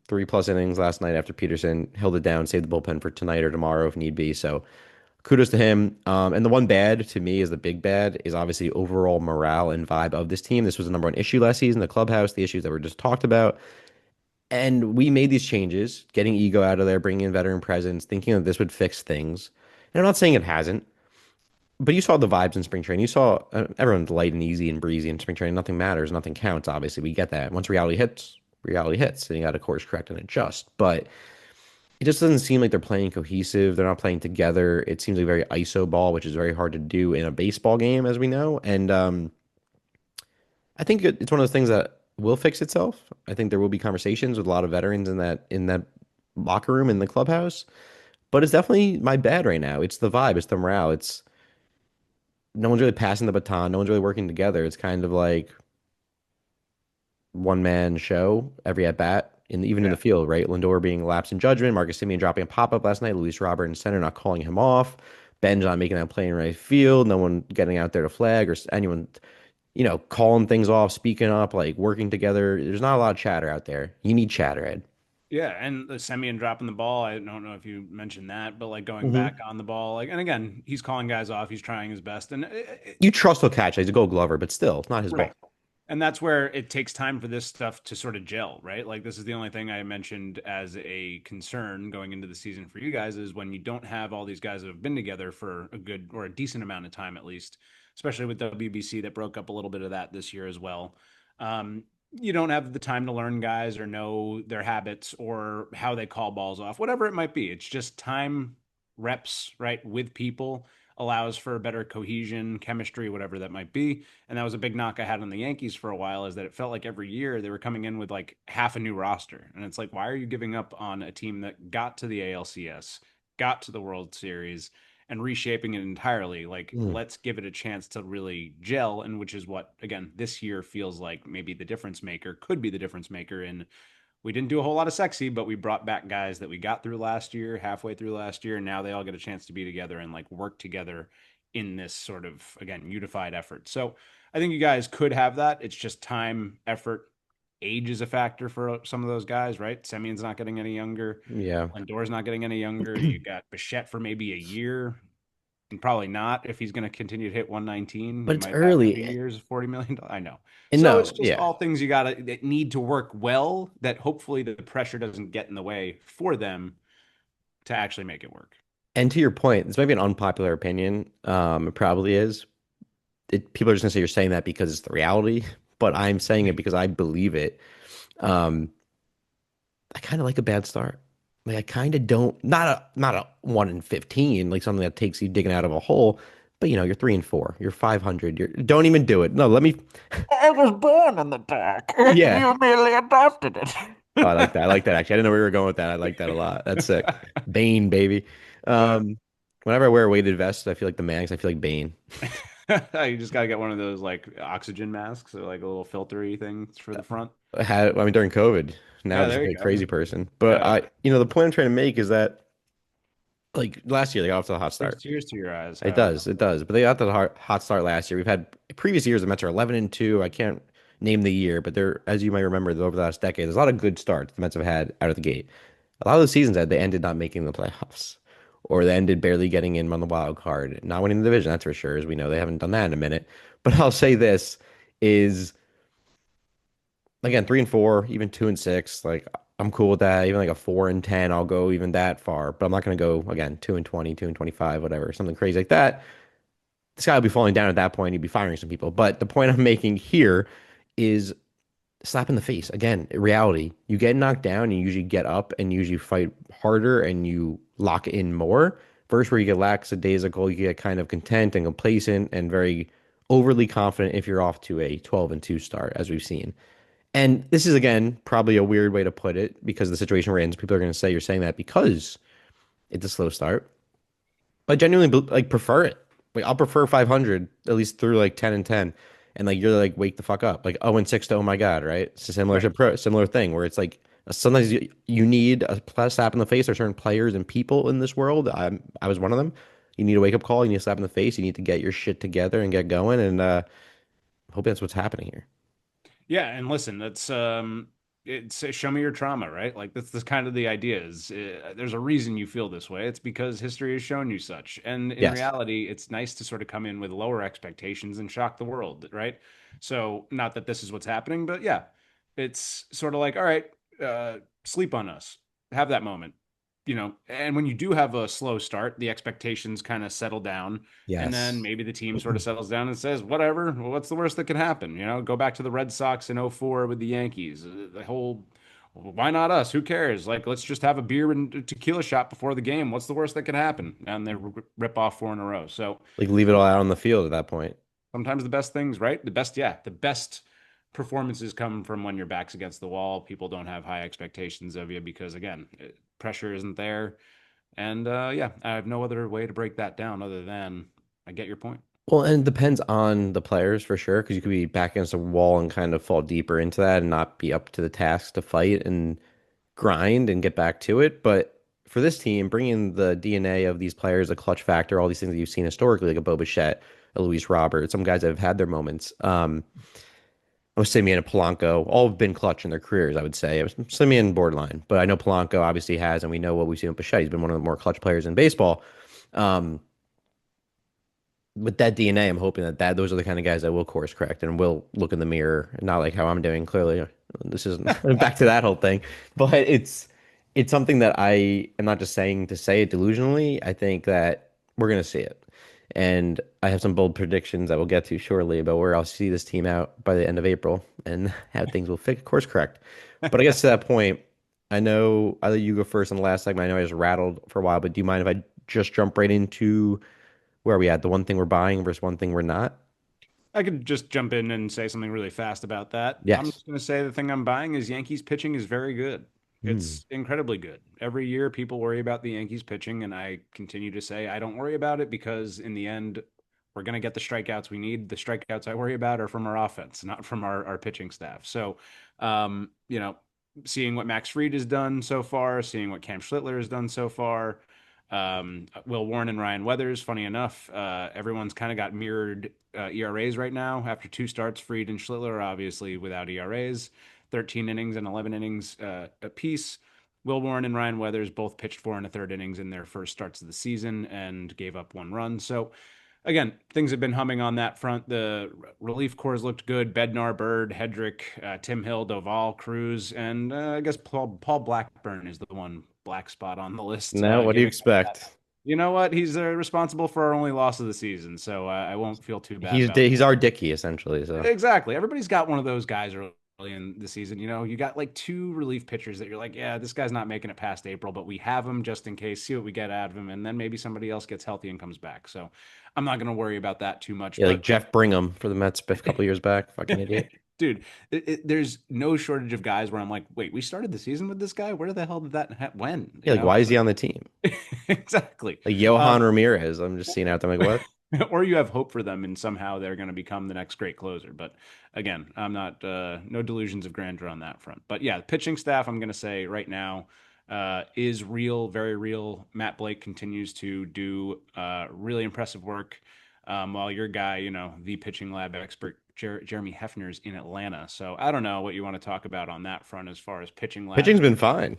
3+ innings last night after Peterson held it down, saved the bullpen for tonight or tomorrow if need be. So kudos to him. And the one bad to me is the big bad is obviously overall morale and vibe of this team. This was the number one issue last season, the clubhouse, the issues that were just talked about. And we made these changes, getting ego out of there, bringing in veteran presence, thinking that this would fix things. And I'm not saying it hasn't, but you saw the vibes in spring training. You saw everyone's light and easy and breezy in spring training. Nothing matters, nothing counts. Obviously, we get that. Once reality hits, and you got to course correct and adjust. But it just doesn't seem like they're playing cohesive. They're not playing together. It seems like very ISO ball, which is very hard to do in a baseball game, as we know. And I think it's one of those things that will fix itself. I think there will be conversations with a lot of veterans in that locker room in the clubhouse. But it's definitely my bad right now. It's the vibe. It's the morale. It's no one's really passing the baton. No one's really working together. It's kind of like one man show every at bat, even in Yeah. the field, right? Lindor being lapsed in judgment, Marcus Semien dropping a pop up last night, Luis Robert in center not calling him off, Benj not making that play in right field, no one getting out there to flag or anyone, calling things off, speaking up, like working together. There's not a lot of chatter out there. You need chatter, Ed. Yeah, and the Semien dropping the ball. I don't know if you mentioned that, but like going back Hmm. on the ball, like, and again, he's calling guys off. He's trying his best, and You trust he'll catch. He's a Gold Glover, but still, it's not his ball. right. And that's where it takes time for this stuff to sort of gel, right? Like this is the only thing I mentioned as a concern going into the season for you guys is when you don't have all these guys that have been together for a good or a decent amount of time at least, especially with WBC that broke up a little bit of that this year as well. You don't have the time to learn guys or know their habits or how they call balls off, whatever it might be. It's just time, reps, right, with people allows for better cohesion, chemistry, whatever that might be. And that was a big knock I had on the Yankees for a while is that it felt like every year they were coming in with like half a new roster. And it's like, why are you giving up on a team that got to the ALCS, got to the World Series, and reshaping it entirely. Like, Mm. let's give it a chance to really gel, and which is what, again, this year feels like maybe the difference maker could be the difference maker. And we didn't do a whole lot of sexy, but we brought back guys that we got through last year, halfway through last year, and now they all get a chance to be together and like work together in this sort of, again, unified effort. So I think you guys could have that. It's just time, effort, age is a factor for some of those guys, right? Semyon's not getting any younger. Yeah. Lindor's not getting any younger. You got Bichette for maybe a year, and probably not if he's going to continue to hit 119. But You it's might have 2 early. years, $40 million. I know. And So it's no, just yeah. all things you got to that need to work well. That hopefully the pressure doesn't get in the way for them to actually make it work. And to your point, this might be an unpopular opinion. It probably is. People are just gonna say you're saying that because it's the reality, but I'm saying it because I believe it. Um, I kind of like a bad start. Like I kind of don't, not a 1 in 15, like something that takes you digging out of a hole. But you're 3-4, you're 500. Don't even do it. No, let me. I was born in the dark. Yeah. You merely adopted it. Oh, I like that. I like that actually. I didn't know where you were going with that. I like that a lot. That's sick. Bane, baby. Uh, Whenever I wear a weighted vest, I feel like the Mags. I feel like Bane. you just got to get one of those like oxygen masks or like a little filtery thing for the front. I mean, during COVID, now Yeah, just there like you a go. crazy person. But Yeah. the point I'm trying to make is that like last year they got off to a hot Brings start. tears to your eyes. It How does, it does. But they got the hot start last year. We've had previous years the Mets are 11-2. I can't name the year, but they're, as you might remember, over the last decade, there's a lot of good starts the Mets have had out of the gate. A lot of the seasons that they ended not making the playoffs, or they ended barely getting in on the wild card, not winning the division. That's for sure, as we know they haven't done that in a minute. But I'll say this is again 3-4, even 2-6. Like I'm cool with that. Even like a 4-10, I'll go even that far. But I'm not going to go again 2-20, 2-25, whatever, something crazy like that. This guy will be falling down at that point. He'd be firing some people. But the point I'm making here is slap in the face. Again, reality. You get knocked down, you usually get up and you usually fight harder and you lock in more. First, where you get lackadaisical, you get kind of content and complacent and very overly confident if you're off to a 12-2 start, as we've seen. And this is again probably a weird way to put it because of the situation we're in. So people are going to say you're saying that because it's a slow start. I genuinely like prefer it. Like I'll prefer 500 at least through like 10-10, and like you're like wake the fuck up. Like 0-6 to oh my god, right? It's a similar Right. similar thing where it's like sometimes you need a slap in the face. There are certain players and people in this world. I was one of them. You need a wake up call. You need a slap in the face. You need to get your shit together and get going. And hope that's what's happening here. Yeah, and listen, that's it's show me your trauma, right? Like that's kind of the idea is there's a reason you feel this way. It's because history has shown you such. And in Yes. reality, it's nice to sort of come in with lower expectations and shock the world, right? So, not that this is what's happening, but yeah, it's sort of like, all right, sleep on us. Have that moment. And when you do have a slow start, the expectations kind of settle down. And then Yes. maybe the team sort of settles down and says, whatever, well, what's the worst that can happen? Go back to the Red Sox in '04 with the Yankees. The whole, why not us? Who cares? Like, let's just have a beer and a tequila shot before the game. What's the worst that can happen? And they rip off four in a row. So Like leave it all out on the field at that point. sometimes the best things, right? The best performances come from when your back's against the wall. People don't have high expectations of you because, again, pressure isn't there. And yeah, I have no other way to break that down other than I get your point. Well, and it depends on the players for sure, because you could be back against a wall and kind of fall deeper into that and not be up to the task to fight and grind and get back to it. But for this team, bringing the DNA of these players, a clutch factor, all these things that you've seen historically, like a Bo Bichette, a Luis Robert, some guys that have had their moments. Simeon and Polanco, all have been clutch in their careers, I would say. It was Simeon borderline, but I know Polanco obviously has, and we know what we've seen with Bichette. He's been one of the more clutch players in baseball. Um, with that DNA, I'm hoping that those are the kind of guys that will course correct and will look in the mirror, not like how I'm doing. Clearly, this isn't back to that whole thing, but it's something that I am not just saying to say it delusionally. I think that we're gonna see it, and I have some bold predictions that we'll get to shortly about where I'll see this team out by the end of April and how things will fix course correct. But I guess to that point, I know I let you go first on the last segment. I know I just rattled for a while, but do you mind if I just jump right into where are we at? The one thing we're buying versus one thing we're not? I could just jump in and say something really fast about that. I'm Yes. just going to say the thing I'm buying is Yankees pitching is very good. Hmm. It's incredibly good. Every year, people worry about the Yankees pitching, and I continue to say I don't worry about it because in the end, we're going to get the strikeouts we need. The strikeouts I worry about are from our offense, not from our pitching staff. So, you know, seeing what Max Fried has done so far, seeing what Cam Schlittler has done so far, Will Warren and Ryan Weathers. Funny enough, everyone's kind of got mirrored ERAs right now after two starts. Fried and Schlittler are obviously without ERAs, 13 innings and 11 innings apiece. Will Warren and Ryan Weathers both pitched 4 1/3 innings in their first starts of the season and gave up 1 run. So again, things have been humming on that front. The relief corps looked good. Bednar, Bird, Hedrick, Tim Hill, Doval, Cruz, and I guess Paul Blackburn is the one black spot on the list, Now, what do you giving up that. expect? You know what? He's responsible for our only loss of the season, so I won't feel too bad He's about he's our Dickey essentially. So exactly. Everybody's got one of those guys early in the season. You got like two relief pitchers that you're like, yeah, this guy's not making it past April, but we have him just in case, see what we get out of him. And then maybe somebody else gets healthy and comes back. So I'm not going to worry about that too much. yeah, like But Jeff Brigham for the Mets a couple years back. Fucking idiot. dude, there's no shortage of guys where I'm like, wait, we started the season with this guy? Where the hell did that, when? Yeah, like why is he on the team? Exactly. Like Um, Johan Ramirez. I'm just seeing out there. I'm like, what? or you have hope for them and somehow they're going to become the next great closer. But again, I'm not no delusions of grandeur on that front. But yeah, the pitching staff, I'm going to say right now, is real, very real. Matt Blake continues to do really impressive work. While your guy, the pitching lab expert, Jeremy Hefner's in Atlanta. So I don't know what you want to talk about on that front as far as pitching labs Pitching's are. been fine.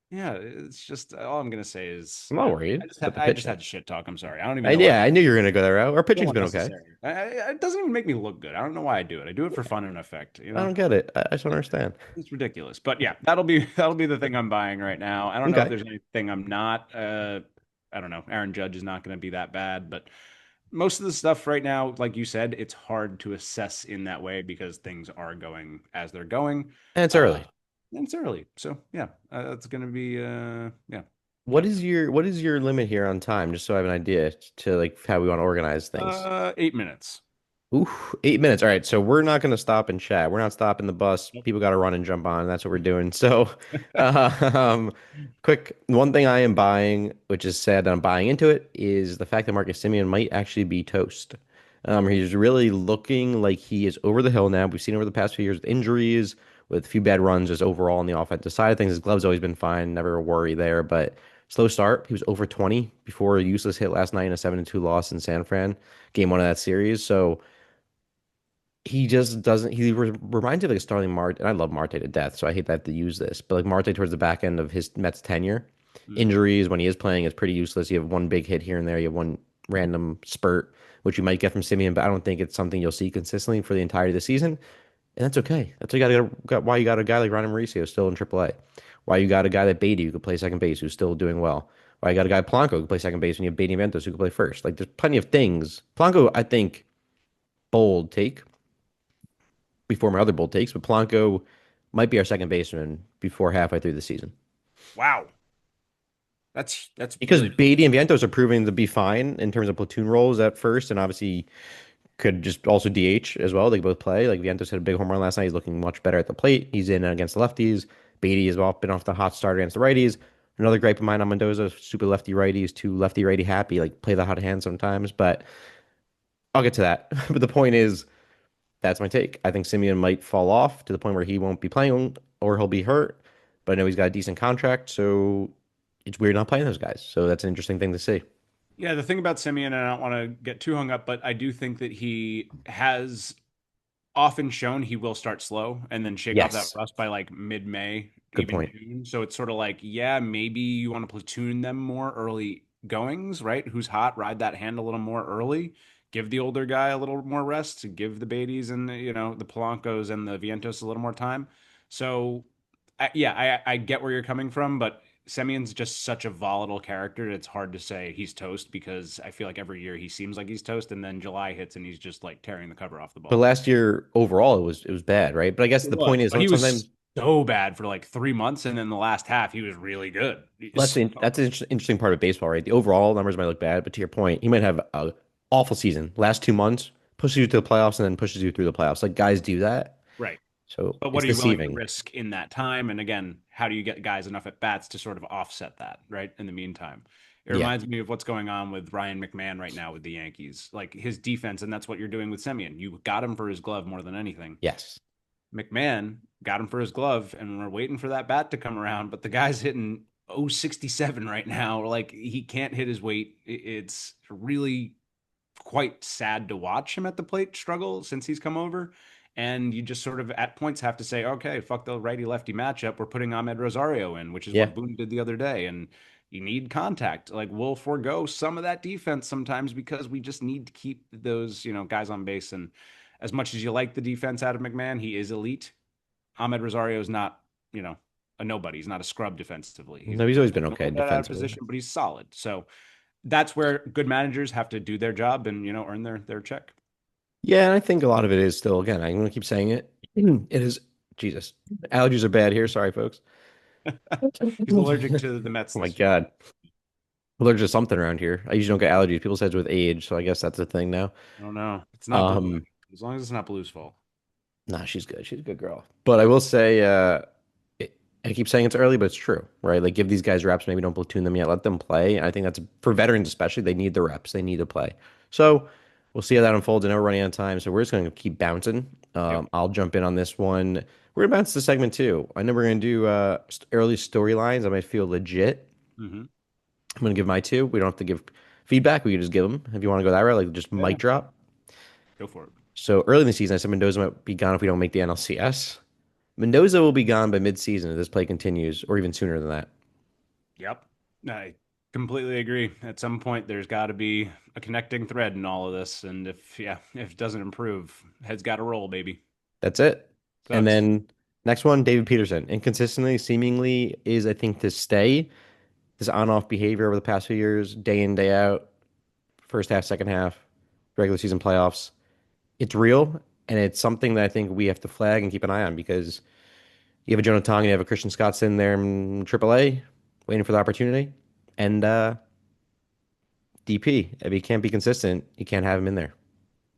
Yeah, it's just all I'm gonna say is I'm not worried about the I just pitching. had to shit talk. I'm sorry. I don't even And know why. yeah, I knew you were gonna go that route. Our pitching's Somewhat been okay. necessary. It doesn't even make me look good. I don't know why I do it. I do it for fun and effect. I don't get it. I just don't understand. It's ridiculous. But yeah, that'll be the thing I'm buying right now. I don't know if Okay. there's anything I'm not. I don't know. Aaron Judge is not going to be that bad, but most of the stuff right now, like you said, it's hard to assess in that way because things are going as they're going. And it's Uh, early. and it's early, so yeah, that's going to be yeah. What is your limit here on time? Just so I have an idea to like how we want to organize things. 8 minutes. Ooh, 8 minutes. All right, so we're not going to stop and chat. We're not stopping the bus. Nope. People got to run and jump on. That's what we're doing. So, um, quick, one thing I am buying, which is sad that I'm buying into it, is the fact that Marcus Simeon might actually be toast. He's really looking like he is over the hill now. We've seen over the past few years with injuries, with a few bad runs, just overall on the offensive side of things. His glove's always been fine, never a worry there. But slow start. He was over 20 before a useless hit last night in a 7-2 loss in San Fran, game one of that series. So he just doesn't. He reminds me of like a Starling Marte, and I love Marte to death, so I hate that I have to use this. But like Marte towards the back end of his Mets tenure, Mm. injuries when he is playing is pretty useless. You have one big hit here and there. You have one random spurt, which you might get from Simeon, but I don't think it's something you'll see consistently for the entirety of the season, and that's okay. That's why you got a guy like Ronnie Mauricio still in AAA. Why you got a guy that Beatty who could play second base who's still doing well. Why you got a guy Polanco who can play second base when you have Beatty and Ventos who can play first. Like there's plenty of things. Polanco, I think, bold take before my other bold takes, but Polanco might be our second baseman before halfway through the season. Wow, that's Because really Beatty and Vientos are proving to be fine in terms of platoon roles at first, and obviously could just also DH as well. They both play. Like Vientos had a big home run last night. He's looking much better at the plate. He's in against the lefties. Beatty has been off the hot start against the righties. Another gripe of mine on Mendoza, super lefty righties, too lefty righty happy, like play the hot hand sometimes. But I'll get to that. But the point is, that's my take. I think Simeon might fall off to the point where he won't be playing or he'll be hurt. But I know he's got a decent contract, so it's weird not playing those guys. So that's an interesting thing to see. yeah. The thing about Simeon, and I don't want to get too hung up, but I do think that he has often shown he will start slow and then shake off that Yes, rust by like mid-May, good even point. June. So it's sort of like, yeah, maybe you want to platoon them more early goings, right? Who's hot, ride that hand a little more early. Give the older guy a little more rest. Give the Beatties and the Polancos and the Vientos a little more time. So, yeah, I get where you're coming from, but Semion's just such a volatile character. It's hard to say he's toast because I feel like every year he seems like he's toast, and then July hits and he's just like tearing the cover off the But ball. last year overall it was bad, right? But I guess It the point was, is but he sometimes was so bad for like 3 months, and then the last half he was really good. that's an interesting part of baseball, right? The overall numbers might look bad, but to your point, he might have a awful season. Last 2 months pushes you to the playoffs and then pushes you through the playoffs. Like guys do that. Right. So But what it's are you willing to deceiving. risk in that time? And again, how do you get guys enough at bats to sort of offset that, right? In the meantime, it Yeah. reminds me of what's going on with Ryan McMahon right now with the Yankees, like his defense, and that's what you're doing with Semien. You got him for his glove more than anything. Yes. McMahon got him for his glove, and we're waiting for that bat to come around, but the guy's hitting 067 right now. Like he can't hit his weight. It's really quite sad to watch him at the plate struggle since he's come over. And you just sort of at points have to say, okay, fuck the righty lefty matchup. We're putting Ahmed Rosario in, which is Yeah. what Boone did the other day. And you need contact. Like we'll forego some of that defense sometimes because we just need to keep those, guys on base. And as much as you like the defense out of McMahon, he is elite. Ahmed Rosario is not, you know, a nobody. He's not a scrub defensively. He's No, he's always been a okay little bit out of defensively. position, but he's solid. So that's where good managers have to do their job and earn their check. Yeah, and I think a lot of it is still, again, I'm going to keep saying it. It is, Jesus. Allergies are bad here. Sorry, folks. He's allergic to the Mets Oh my this year. God. Allergic to something around here. I usually don't get allergies. People say it's with age, so I guess that's a thing now. I don't know. It's not blue. Um, As long as it's not Blue's fault. nah, she's good. She's a good girl. But I will say, I keep saying it's early, but it's true, right? Like give these guys reps. Maybe don't platoon them yet. Let them play. And I think that's for veterans especially. They need the reps. They need to play. So we'll see how that unfolds. I know we're running out of time, so we're just going to keep bouncing. Yep. I'll jump in on this one. We're gonna bounce the segment too. I know we're gonna do early storylines. I might feel legit. Hmm. I'm gonna give my two. We don't have to give feedback. We can just give them. If you want to go that route, like just Yeah. mic drop. Go for it. So early in the season, I said Mendoza might be gone if we don't make the NLCS. Mendoza will be gone by mid-season if this play continues, or even sooner than that. Yep. I completely agree. At some point, there's got to be a connecting thread in all of this. And if it doesn't improve, head's got to roll, baby. That's it. And Sucks. then next one, David Peterson. Inconsistently, seemingly is, I think, to stay. This on-off behavior over the past few years, day in, day out, first half, second half, regular season playoffs. It's real, and it's something that I think we have to flag and keep an eye on because you have a Jonah Tong and you have a Christian Scott sitting there in AAA, waiting for the opportunity. And DP, if he can't be consistent, you can't have him in there.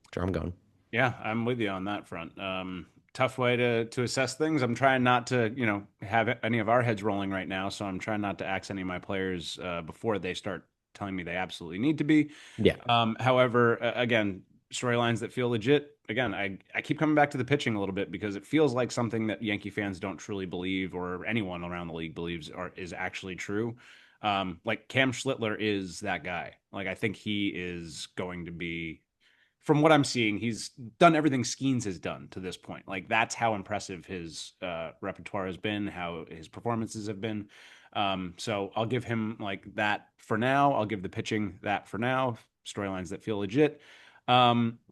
That's where I'm going. Yeah, I'm with you on that front. Tough way to assess things. I'm trying not to, have any of our heads rolling right now, so I'm trying not to axe any of my players before they start telling me they absolutely need to be. Yeah. However, again, storylines that feel legit. Again, I keep coming back to the pitching a little bit because it feels like something that Yankee fans don't truly believe, or anyone around the league believes, is actually true. Like Cam Schlittler is that guy. Like I think he is going to be, from what I'm seeing, he's done everything Skeens has done to this point. Like that's how impressive his repertoire has been, how his performances have been. So I'll give him like that for now. I'll give the pitching that for now. Storylines that feel legit.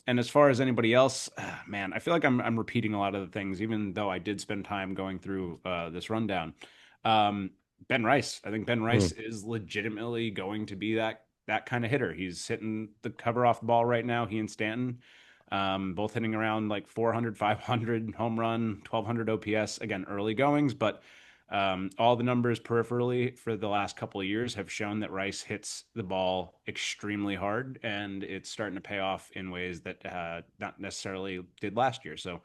And as far as anybody else, man, I feel like I'm repeating a lot of the things, even though I did spend time going through this rundown. Um, Ben Rice, I think Ben Hmm. Rice is legitimately going to be that kind of hitter. He's hitting the cover off the ball right now. He and Stanton, both hitting around like 400, 500 home run, 1200 OPS. Again, early goings, but all the numbers peripherally for the last couple of years have shown that Rice hits the ball extremely hard, and it's starting to pay off in ways that not necessarily did last year. So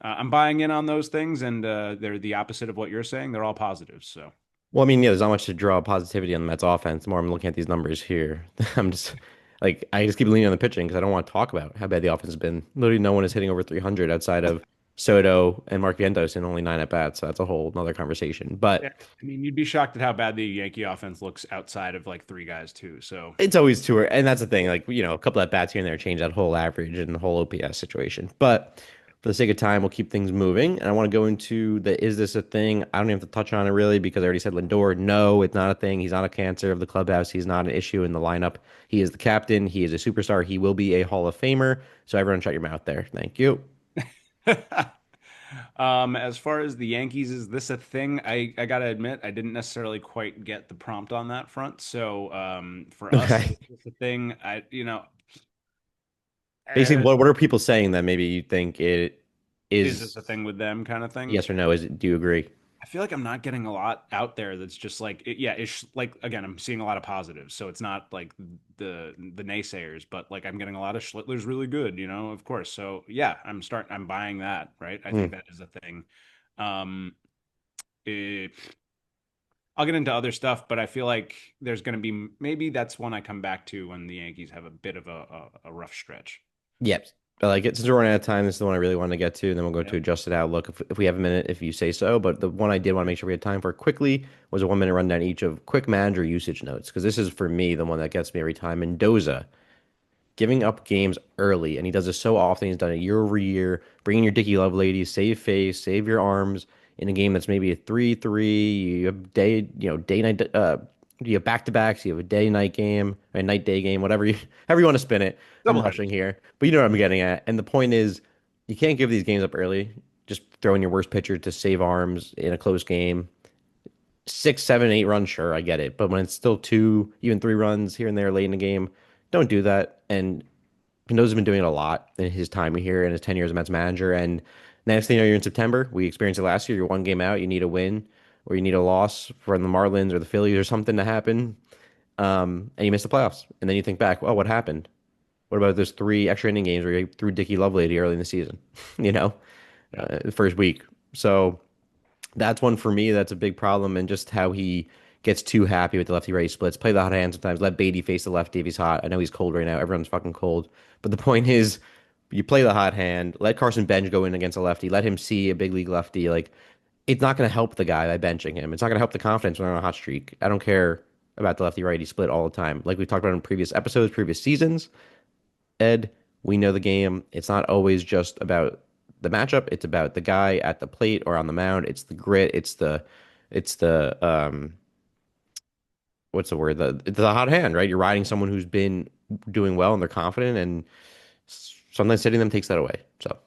I'm buying in on those things, and they're the opposite of what you're saying. They're all positives. So Well, I mean, yeah, there's not much to draw positivity on the Mets offense. The more I'm looking at these numbers here, I'm just like, I just keep leaning on the pitching because I don't want to talk about how bad the offense has been. Literally, no one is hitting over 300 outside of Soto and Mark Vientos in only 9 at bats. So that's a whole another conversation. yeah, But I mean, you'd be shocked at how bad the Yankee offense looks outside of like three guys too. So it's always too, and that's the thing. Like, a couple at bats here and there change that whole average and the whole OPS situation. But for the sake of time, we'll keep things moving. And I want to go into the is this a thing? I don't even have to touch on it really because I already said Lindor. No, it's not a thing. He's not a cancer of the clubhouse. He's not an issue in the lineup. He is the captain. He is a superstar. He will be a Hall of Famer. So everyone shut your mouth there. Thank you. As far as the Yankees, is this a thing? I gotta admit, I didn't necessarily quite get the prompt on that front. So, for us, Okay. is this a thing? Basically, Uh, what are people saying that maybe you think it is this is a thing with them kind of thing? yes or no? Is it, do you agree? I feel like I'm not getting a lot out there that's just like yeah, it's like again, I'm seeing a lot of positives. So it's not like the naysayers, but like I'm getting a lot of Schlittler's really good, of course. So yeah, I'm buying that, right? I think Hmm. that is a thing. Um it, I'll get into other stuff, but I feel like there's going to be maybe that's one I come back to when the Yankees have a bit of a rough stretch. Yep. But like since we're running out of time, this is the one I really want to get to, and then we'll go to Yep. adjusted outlook if we have a minute, if you say so. But the one I did want to make sure we had time for quickly was a 1 minute rundown each of quick manager usage notes, because this is for me the one that gets me every time. Mendoza giving up games early, and he does this so often. He's done it year over year, bringing your Dicky Love ladies, save face, save your arms in a game that's maybe a 3-3. You have day night. You have back to backs. You have a day night game, a night day game, whatever however you want to spin it. I'm Double rushing headers. here, but you know what I'm getting at. And the point is, you can't give these games up early. Just throw in your worst pitcher to save arms in a close game. 6, 7, 8 runs, sure, I get it. But when it's still 2, even 3 runs here and there late in the game, don't do that. And Pindo's been doing it a lot in his time here in his 10 years as Mets manager. And next thing you know, you're in September. We experienced it last year. You're 1 game out. You need a win or you need a loss from the Marlins or the Phillies or something to happen. And you miss the playoffs. And then you think back, oh, what happened? What about those 3 extra inning games where you threw Dickie Lovelady early in the season, you know, Yeah. the first week? So that's one for me. That's a big problem. And just how he gets too happy with the lefty righty splits. Play the hot hand sometimes. Let Beatty face the lefty if he's hot. I know he's cold right now. Everyone's fucking cold. But the point is, you play the hot hand. Let Carson Bench go in against a lefty. Let him see a big league lefty. Like, it's not going to help the guy by benching him. It's not going to help the confidence when they're on a hot streak. I don't care about the lefty righty split all the time. Like we talked about in previous episodes, previous seasons. Ed, we know the game. It's not always just about the matchup. It's about the guy at the plate or on the mound. It's the grit. It's the what's the word? The hot hand, right? You're riding someone who's been doing well and they're confident, and sometimes sitting them takes that away. So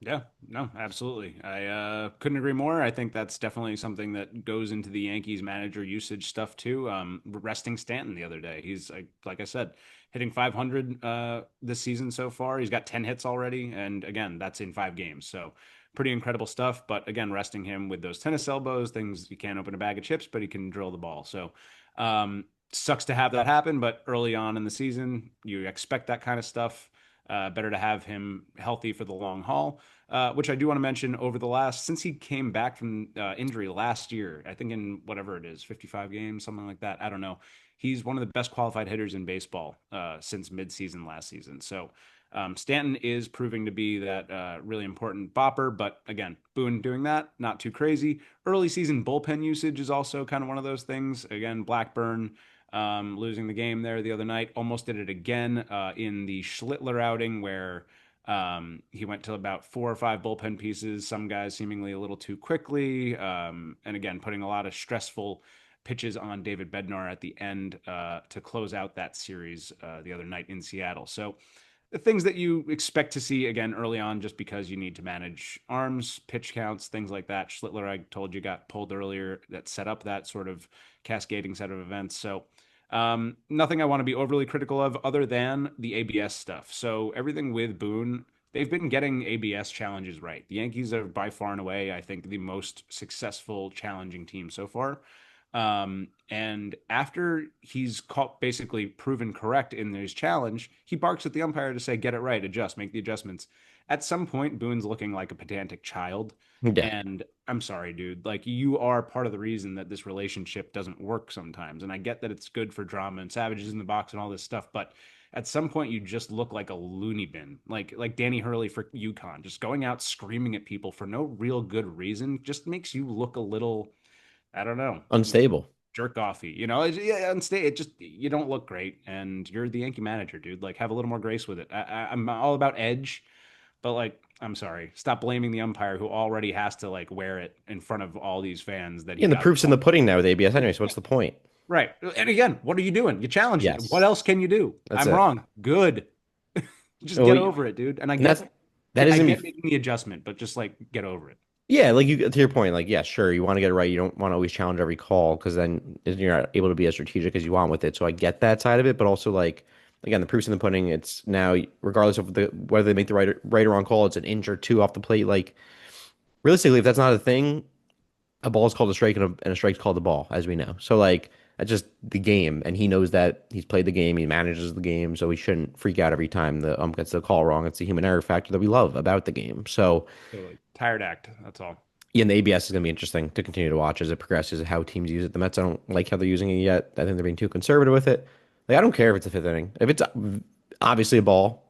Yeah, no, absolutely. I couldn't agree more. I think that's definitely something that goes into the Yankees manager usage stuff too. Resting Stanton the other day. He's like I said, hitting 500 this season so far. He's got 10 hits already, and again, that's in 5 games. So pretty incredible stuff. But again, resting him with those tennis elbows, things you can't open a bag of chips, but he can drill the ball. So sucks to have that happen, but early on in the season, you expect that kind of stuff. Better to have him healthy for the long haul. Which I do want to mention over the last, since he came back from injury last year, I think in whatever it is, 55 games, something like that. I don't know. He's one of the best qualified hitters in baseball since midseason last season. So Stanton is proving to be that really important bopper. But again, Boone doing that, not too crazy. Early season bullpen usage is also kind of one of those things. Again, Blackburn losing the game there the other night. Almost did it again in the Schlittler outing where he went to about 4 or 5 bullpen pieces, some guys seemingly a little too quickly. And again, putting a lot of stressful pitches on David Bednar at the end to close out that series the other night in Seattle. So the things that you expect to see again early on, just because you need to manage arms, pitch counts, things like that. Schlittler, I told you, got pulled earlier that set up that sort of cascading set of events. So nothing I want to be overly critical of other than the ABS stuff. So everything with Boone, they've been getting ABS challenges right. The Yankees are by far and away, I think, the most successful challenging team so far. And after he's caught, basically proven correct in his challenge, he barks at the umpire to say, get it right, adjust, make the adjustments. At some point, Boone's looking like a pedantic child. yeah, And I'm sorry, dude. Like, you are part of the reason that this relationship doesn't work sometimes. And I get that it's good for drama and savages in the box and all this stuff, but at some point you just look like a loony bin, like Danny Hurley for UConn, just going out screaming at people for no real good reason just makes you look a little, I don't know, unstable. jerk offy. Yeah, it just you don't look great, and you're the Yankee manager, dude. Like, have a little more grace with it. I'm all about edge, but like, I'm sorry, stop blaming the umpire who already has to like wear it in front of all these fans that Yeah, he and the got proof's in the involved. pudding now with ABS anyway. So what's the point? Right. And again, what are you doing? You challenged it. What Yes, else can you do? that's I'm it. wrong. Good. Just Oh, get and over it, dude. And that's that I isn't get me. making the adjustment, but just like get over it. Yeah, like you to your point, like yeah, sure, you want to get it right. You don't want to always challenge every call because then you're not able to be as strategic as you want with it. So I get that side of it, but also like again, the proof's in the pudding. It's now regardless of whether they make the right or wrong call, it's an inch or two off the plate. Like realistically, if that's not a thing, a ball is called a strike and a strike's called a ball, as we know. So like that's just the game, and he knows that he's played the game, he manages the game, so he shouldn't freak out every time the gets the call wrong. It's the human error factor that we love about the game. So Totally. Tired act. That's all. yeah, and the ABS is going to be interesting to continue to watch as it progresses, how teams use it. The Mets, I don't like how they're using it yet. I think they're being too conservative with it. Like I don't care if it's a fifth inning. If it's obviously a ball,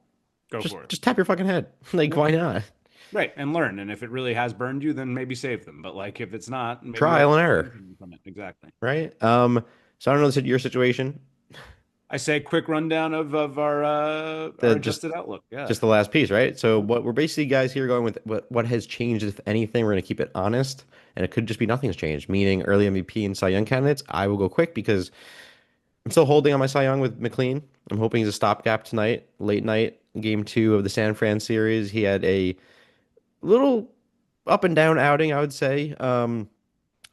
Go for it. just tap your fucking head. Like Yep. why not? Right. And learn. And if it really has burned you, then maybe save them. But like if it's not, maybe Trial and learn error, from it. Exactly. right? So I don't know your situation. I say quick rundown of our The adjusted outlook. Yeah. just the last piece, right? So what we're basically guys here going with what has changed, if anything, we're gonna keep it honest, and it could just be nothing's changed. Meaning early MVP and Cy Young candidates. I will go quick because I'm still holding on my Cy Young with McLean. I'm hoping he's a stopgap tonight, late night, game two of the San Fran series. He had a little up and down outing, I would say,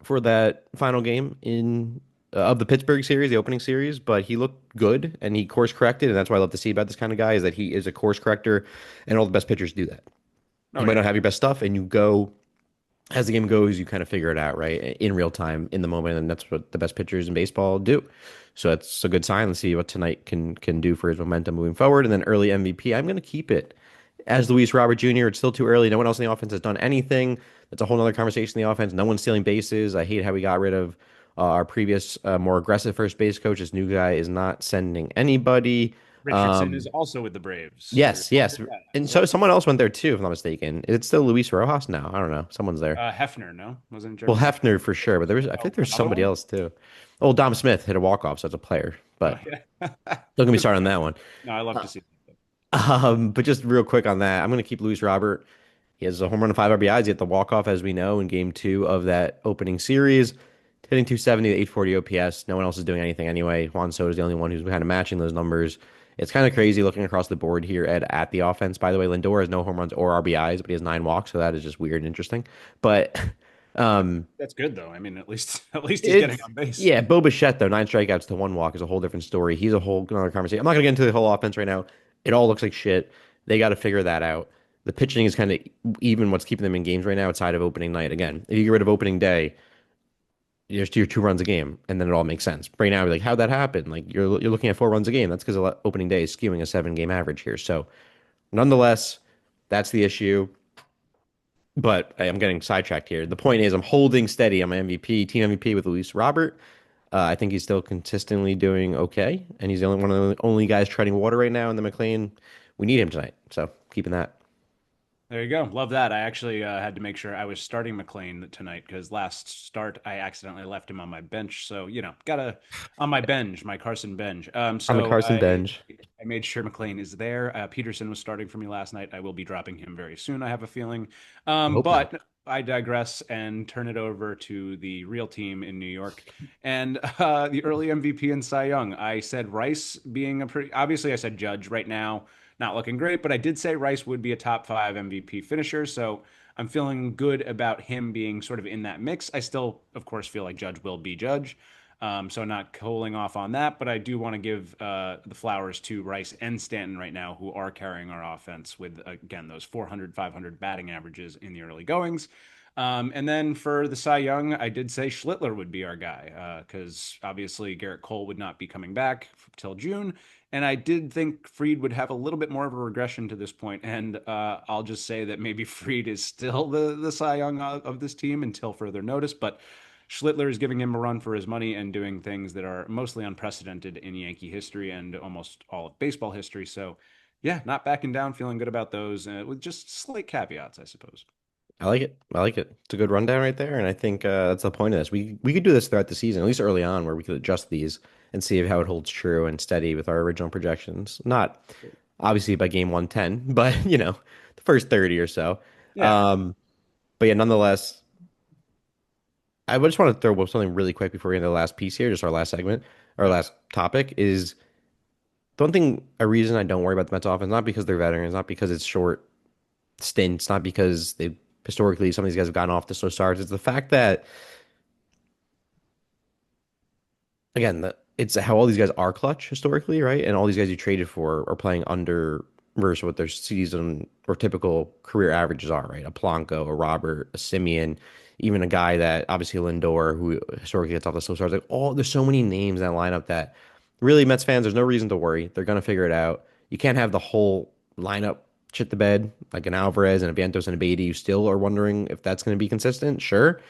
for that final game in of the Pittsburgh series, the opening series, but he looked good and he course corrected, and that's what I love to see about this kind of guy is that he is a course corrector, and all the best pitchers do that. Oh You might yeah. not have your best stuff, and you go as the game goes, you kind of figure it out, right? In real time, in the moment, and that's what the best pitchers in baseball do. So that's a good sign. Let's see what tonight can do for his momentum moving forward. And then early MVP, I'm going to keep it as Luis Robert Jr. It's still too early. No one else in the offense has done anything. That's a whole other conversation in the offense. No one's stealing bases. I hate how we got rid of our previous, more aggressive first base coach. This new guy is not sending anybody. Richardson is also with the Braves. Yes, yes. And Yep. so someone else went there too, if I'm not mistaken. It's still Luis Rojas now. I don't know. Someone's there. Hefner, no? Wasn't Well, Jeremy Hefner? Hefner for sure, but I think Oh, there's another somebody one? else too. Oh, Dom Smith hit a walk-off, so that's a player. Oh, But yeah. don't get me Good started for on him. that one. No, I love to see that. But just real quick on that, I'm going to keep Luis Robert. He has a home run and five RBIs. He hit the walk-off, as we know, in game two of that opening series, hitting 270 to 840 OPS. No one else is doing anything anyway. Juan Soto is the only one who's kind of matching those numbers. It's kind of crazy looking across the board here at the offense. By the way, Lindor has no home runs or RBIs, but he has nine walks, so that is just weird and interesting. But That's good though. I mean, at least at least he's getting it's on base. yeah, Bo Bichette though, nine strikeouts to one walk is a whole different story. He's a whole another conversation. I'm not gonna get into the whole offense right now. It all looks like shit. They got to figure that out. The pitching is kind of even what's keeping them in games right now outside of opening night. Again, if you get rid of opening day, you're two runs a game, and then it all makes sense. Right now, we're like, how'd that happen? Like you're looking at four runs a game. That's because opening day is skewing a 7 game average here. So, nonetheless, that's the issue. But I'm getting sidetracked here. The point is, I'm holding steady on my MVP, team MVP with Luis Robert. I think he's still consistently doing okay, and he's the only one of the only guys treading water right now in the McLean. We need him tonight, so keeping that. There you go. Love that. I actually had to make sure I was starting McLean tonight because last start I accidentally left him on my bench. So, gotta on my bench, my Carson bench. On the So Carson bench. I made sure McLean is there. Peterson was starting for me last night. I will be dropping him very soon, I have a feeling. I hope not. But I digress and turn it over to the real team in New York and the early MVP and Cy Young. I said Rice being a pretty obviously I said Judge right now not looking great, but I did say Rice would be a top five MVP finisher. So I'm feeling good about him being sort of in that mix. I still, of course, feel like Judge will be Judge. So not cooling off on that, but I do want to give the flowers to Rice and Stanton right now, who are carrying our offense with, again, those 400, 500 batting averages in the early goings. And then for the Cy Young, I did say Schlittler would be our guy because obviously Garrett Cole would not be coming back till June. And I did think Freed would have a little bit more of a regression to this point. And I'll just say that maybe Freed is still the Cy Young of this team until further notice. But Schlittler is giving him a run for his money and doing things that are mostly unprecedented in Yankee history and almost all of baseball history. So, yeah, not backing down, feeling good about those with just slight caveats, I suppose. I like it. I like it. It's a good rundown right there, and I think that's the point of this. We could do this throughout the season, at least early on, where we could adjust these and see how it holds true and steady with our original projections. Not obviously by game 110, but the first 30 or so. Yeah. Um, but yeah, nonetheless, I just want to throw something really quick before we get into the last piece here, just our last segment, our Yep. last topic is the one thing, a reason I don't worry about the Mets offense, not because they're veterans, not because it's short stints, not because they historically some of these guys have gotten off to slow starts. It's the fact that again, it's how all these guys are clutch historically, right? And all these guys you traded for are playing under versus what their season or typical career averages are, right? A Polanco, a Robert, a Simeon, even a guy that obviously Lindor, who historically gets off the slow starts. Like, oh, there's so many names in that lineup that really Mets fans, there's no reason to worry. They're gonna figure it out. You can't have the whole lineup shit the bed like an Alvarez and a Vientos and a Beatty. You still are wondering if that's going to be consistent. Sure,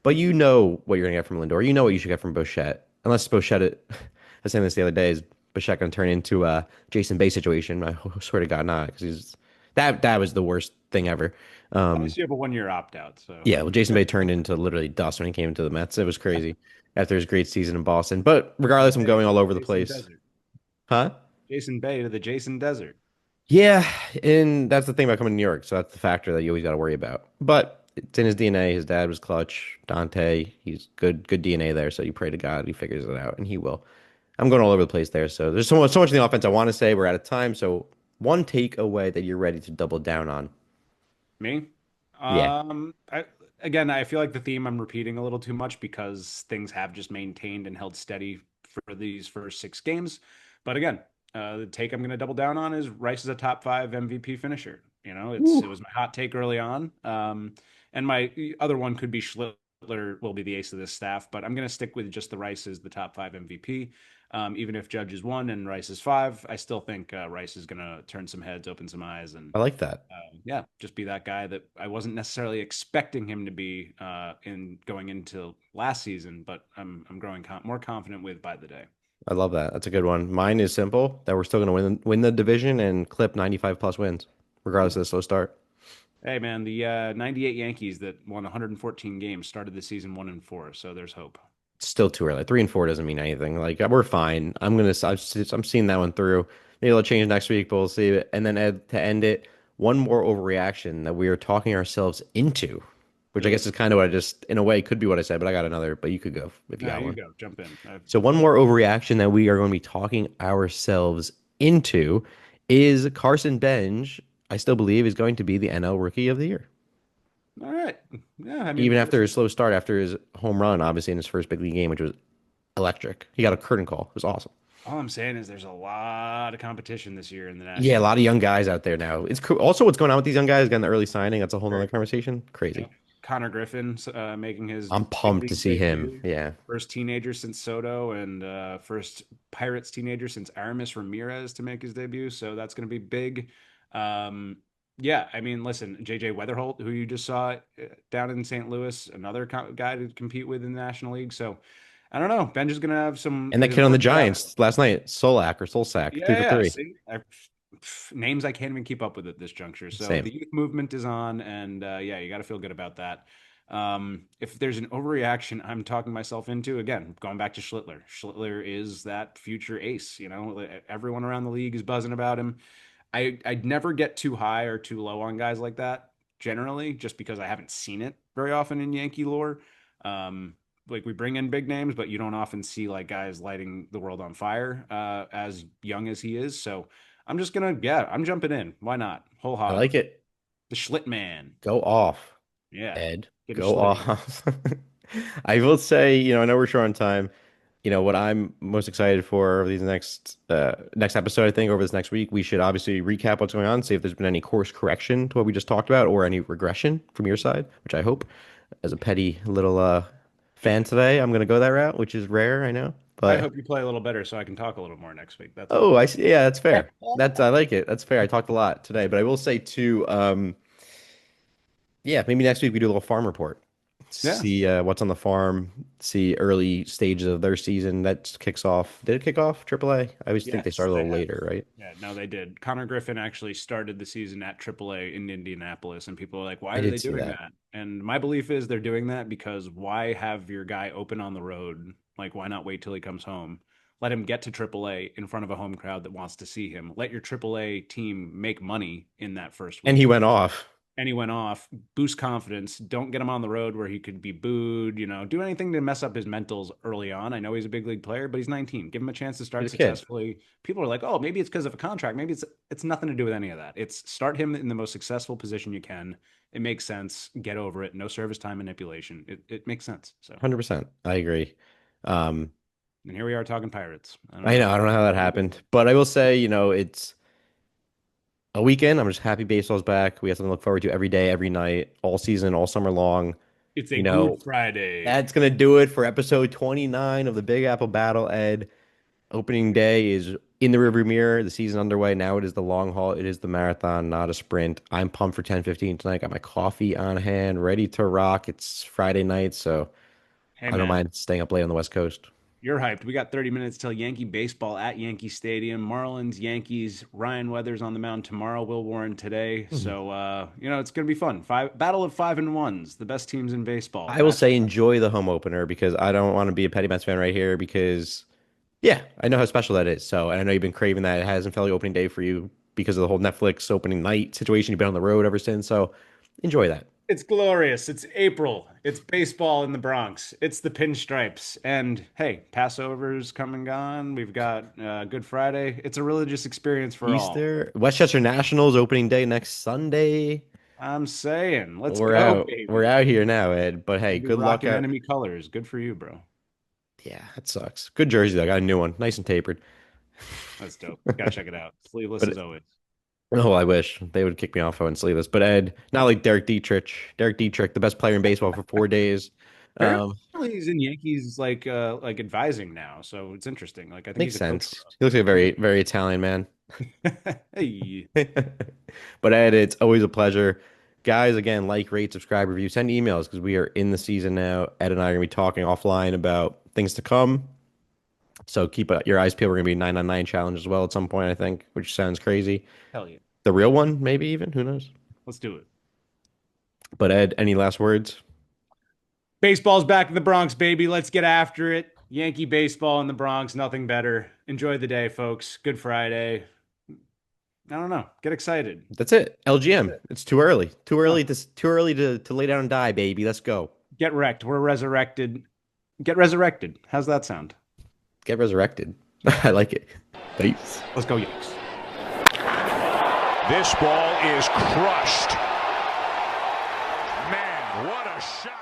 but you know what you're going to get from Lindor. You know what you should get from Bichette. Unless Bichette, I was saying this the other day, is Bichette going to turn into a Jason Bay situation? I swear to God, not because he's that was the worst thing ever. At Um, least you have a 1 year opt out. So yeah, well, Jason Bay turned into literally dust when he came into the Mets. It was crazy after his great season in Boston. But regardless, I'm Bay going to all the over the Jason place. Desert. Huh? Jason Bay to the Jason Desert. Yeah, and that's the thing about coming to New York. So that's the factor that you always got to worry about. But it's in his DNA. His dad was clutch. Dante, he's good DNA there. So you pray to God he figures it out, and he will. I'm going all over the place there. So there's so much in the offense I want to say. We're out of time. So one takeaway that you're ready to double down on. Me? Yeah, I again, I feel like the theme I'm repeating a little too much because things have just maintained and held steady for these first 6 games. But again, the take I'm going to double down on is Rice is a top 5 MVP finisher. You know, it Woo. was my hot take early on. And my other one could be Schlittler will be the ace of this staff, but I'm going to stick with just the Rice as the top 5 MVP. Even if Judge is 1 and Rice is 5, I still think Rice is going to turn some heads, open some eyes, and I like that. yeah, just be that guy that I wasn't necessarily expecting him to be in going into last season, but I'm growing more confident with by the day. I love that. That's a good one. Mine is simple that we're still going to win the division and clip 95 plus wins, regardless of the slow start. Hey man, the '98 Yankees that won 114 games started the season 1-4, so there's hope. Still too early. 3-4 doesn't mean anything. Like we're fine. I'm seeing that one through. Maybe it'll change next week, but we'll see. And then Ed, to end it, one more overreaction that we are talking ourselves into, which I Ugh. guess is kind of what I just, in a way, could be what I said. But I got another. But you could go if you No, got you one. go, jump in. So one more overreaction that we are going to be talking ourselves into is Carson Bench. I still believe is going to be the NL Rookie of the Year, All right. Yeah, I even mean, after his listen, slow start, after his home run, obviously in his first big league game, which was electric. He got a curtain call. It was awesome. all I'm saying is there's a lot of competition this year in the Yeah, a National lot of League. young guys out there now. It's cool. Also, what's going on with these young guys? Getting the early signing. That's a whole nother Very cool. conversation. Crazy. Yep. Connor Griffin making his I'm big pumped to league see him. debut. Yeah, First teenager since Soto and first Pirates teenager since Aramis Ramirez to make his debut. So that's going to be big. Um, yeah, I mean, listen, JJ Weatherholt, who you just saw down in St. Louis, another guy to compete with in the National League. So I don't know. Benj is going to have some and that his kid on the work cut out for him. Giants last night, Solak or Solsack, three Yeah, for yeah. three. See, names I can't even keep up with at this juncture. So Same. the youth movement is on, and yeah, you got to feel good about that. If there's an overreaction I'm talking myself into, again, going back to Schlittler. Schlittler is that future ace. You know, everyone around the league is buzzing about him. I'd never get too high or too low on guys like that generally, just because I haven't seen it very often in Yankee lore. Um, like we bring in big names, but you don't often see like guys lighting the world on fire as young as he is. So I'm just gonna, yeah, I'm jumping in. Why not? Whole I hog. like it. The Schlitt man. Go off, Yeah. Ed. Getting Go Schlitty. off. I will say, I know we're short on time. What I'm most excited for over these next episode, I think over this next week, we should obviously recap what's going on, see if there's been any course correction to what we just talked about or any regression from your side, which I hope. As a petty little fan today, I'm gonna go that route, which is rare, I know. I But hope you play a little better so I can talk a little more next week. That's oh, all. I see. Yeah, that's fair. That's I like it. That's fair. I talked a lot today, but I will say too, yeah, maybe next week we do a little farm report. Yeah. See what's on the farm, see early stages of their season. That kicks off. Did it kick off AAA? I always think they Yes, start a they little have. later, right? Yeah, no, they did. Connor Griffin actually started the season at AAA in Indianapolis, and people are like, "Why I are they did see doing that. that?" And my belief is they're doing that because why have your guy open on the road? Like, why not wait till he comes home? Let him get to AAA in front of a home crowd that wants to see him. Let your AAA team make money in that first And he week went off. and he went off. Boost confidence. Don't get him on the road where he could be booed. Do anything to mess up his mentals early on. I know he's a big league player, but he's 19. Give him a chance to start He's a kid. successfully. People are like, oh, maybe it's because of a contract. Maybe it's nothing to do with any of that. It's start him in the most successful position you can. It makes sense. Get over it. No service time manipulation. It makes sense. So, 100%. I agree. Um, and here we are talking Pirates. I don't I know. know. I don't know how that happened, but I will say, it's a weekend. I'm just happy baseball's back. We have something to look forward to every day, every night, all season, all summer long. It's a You good know, Friday. that's gonna do it for episode 29 of the Big Apple Battle, Ed. Opening day is in the rearview mirror. The season underway. Now it is the long haul. It is the marathon, not a sprint. I'm pumped for 10:15 tonight. Got my coffee on hand, ready to rock. It's Friday night, so Hey I don't man, mind staying up late on the West Coast. you're hyped. We got 30 minutes till Yankee baseball at Yankee Stadium. Marlins, Yankees, Ryan Weathers on the mound tomorrow, Will Warren today. Mhm. So it's gonna be fun. Battle of 5-1s, the best teams in baseball. I will That's say enjoy the home opener because I don't want to be a petty Mets fan right here because yeah, I know how special that is. So, and I know you've been craving that. It hasn't felt like opening day for you because of the whole Netflix opening night situation. You've been on the road ever since. So, enjoy that. it's glorious. It's April. It's baseball in the Bronx. It's the pinstripes. And hey, Passover's come and gone. We've got Good Friday. It's a religious experience for all. Easter, Westchester Nationals opening day next Sunday. I'm saying, let's We're go, out. We're baby. out here now, Ed. But hey, You'll be good luck rocking out. enemy colors. Good for you, bro. Yeah, that sucks. Good jersey though. Got a new one, nice and tapered. That's dope. Gotta check it out. Sleeveless as But always. oh, I wish they would kick me off if I went sleeveless. But Ed, not like Derek Dietrich. Derek Dietrich, the best player in baseball for 4 days. Apparently, Um, he's in Yankees like advising now, so it's interesting. Like I think Makes he's a coach sense. He looks like a very, very Italian man. for us. Hey, But Ed, it's always a pleasure. Guys, again, like, rate, subscribe, review, send emails because we are in the season now. Ed and I are going to be talking offline about things to come. So keep your eyes peeled. We're going to be 9 on 9 challenge as well at some point, I think, which sounds crazy. hell yeah, The real one, maybe even. Who knows? let's do it. But Ed, any last words? Baseball's back in the Bronx, baby. Let's get after it. Yankee baseball in the Bronx, nothing better. Enjoy the day, folks. Good Friday. I don't know. Get excited. That's it. LGM. That's It's too early. it. Too early to lay down and die, baby. Let's go. Get wrecked. We're resurrected. Get resurrected. How's that sound? Get resurrected. I like it. Peace. Let's go, Yanks. This ball is crushed. Man, what a shot.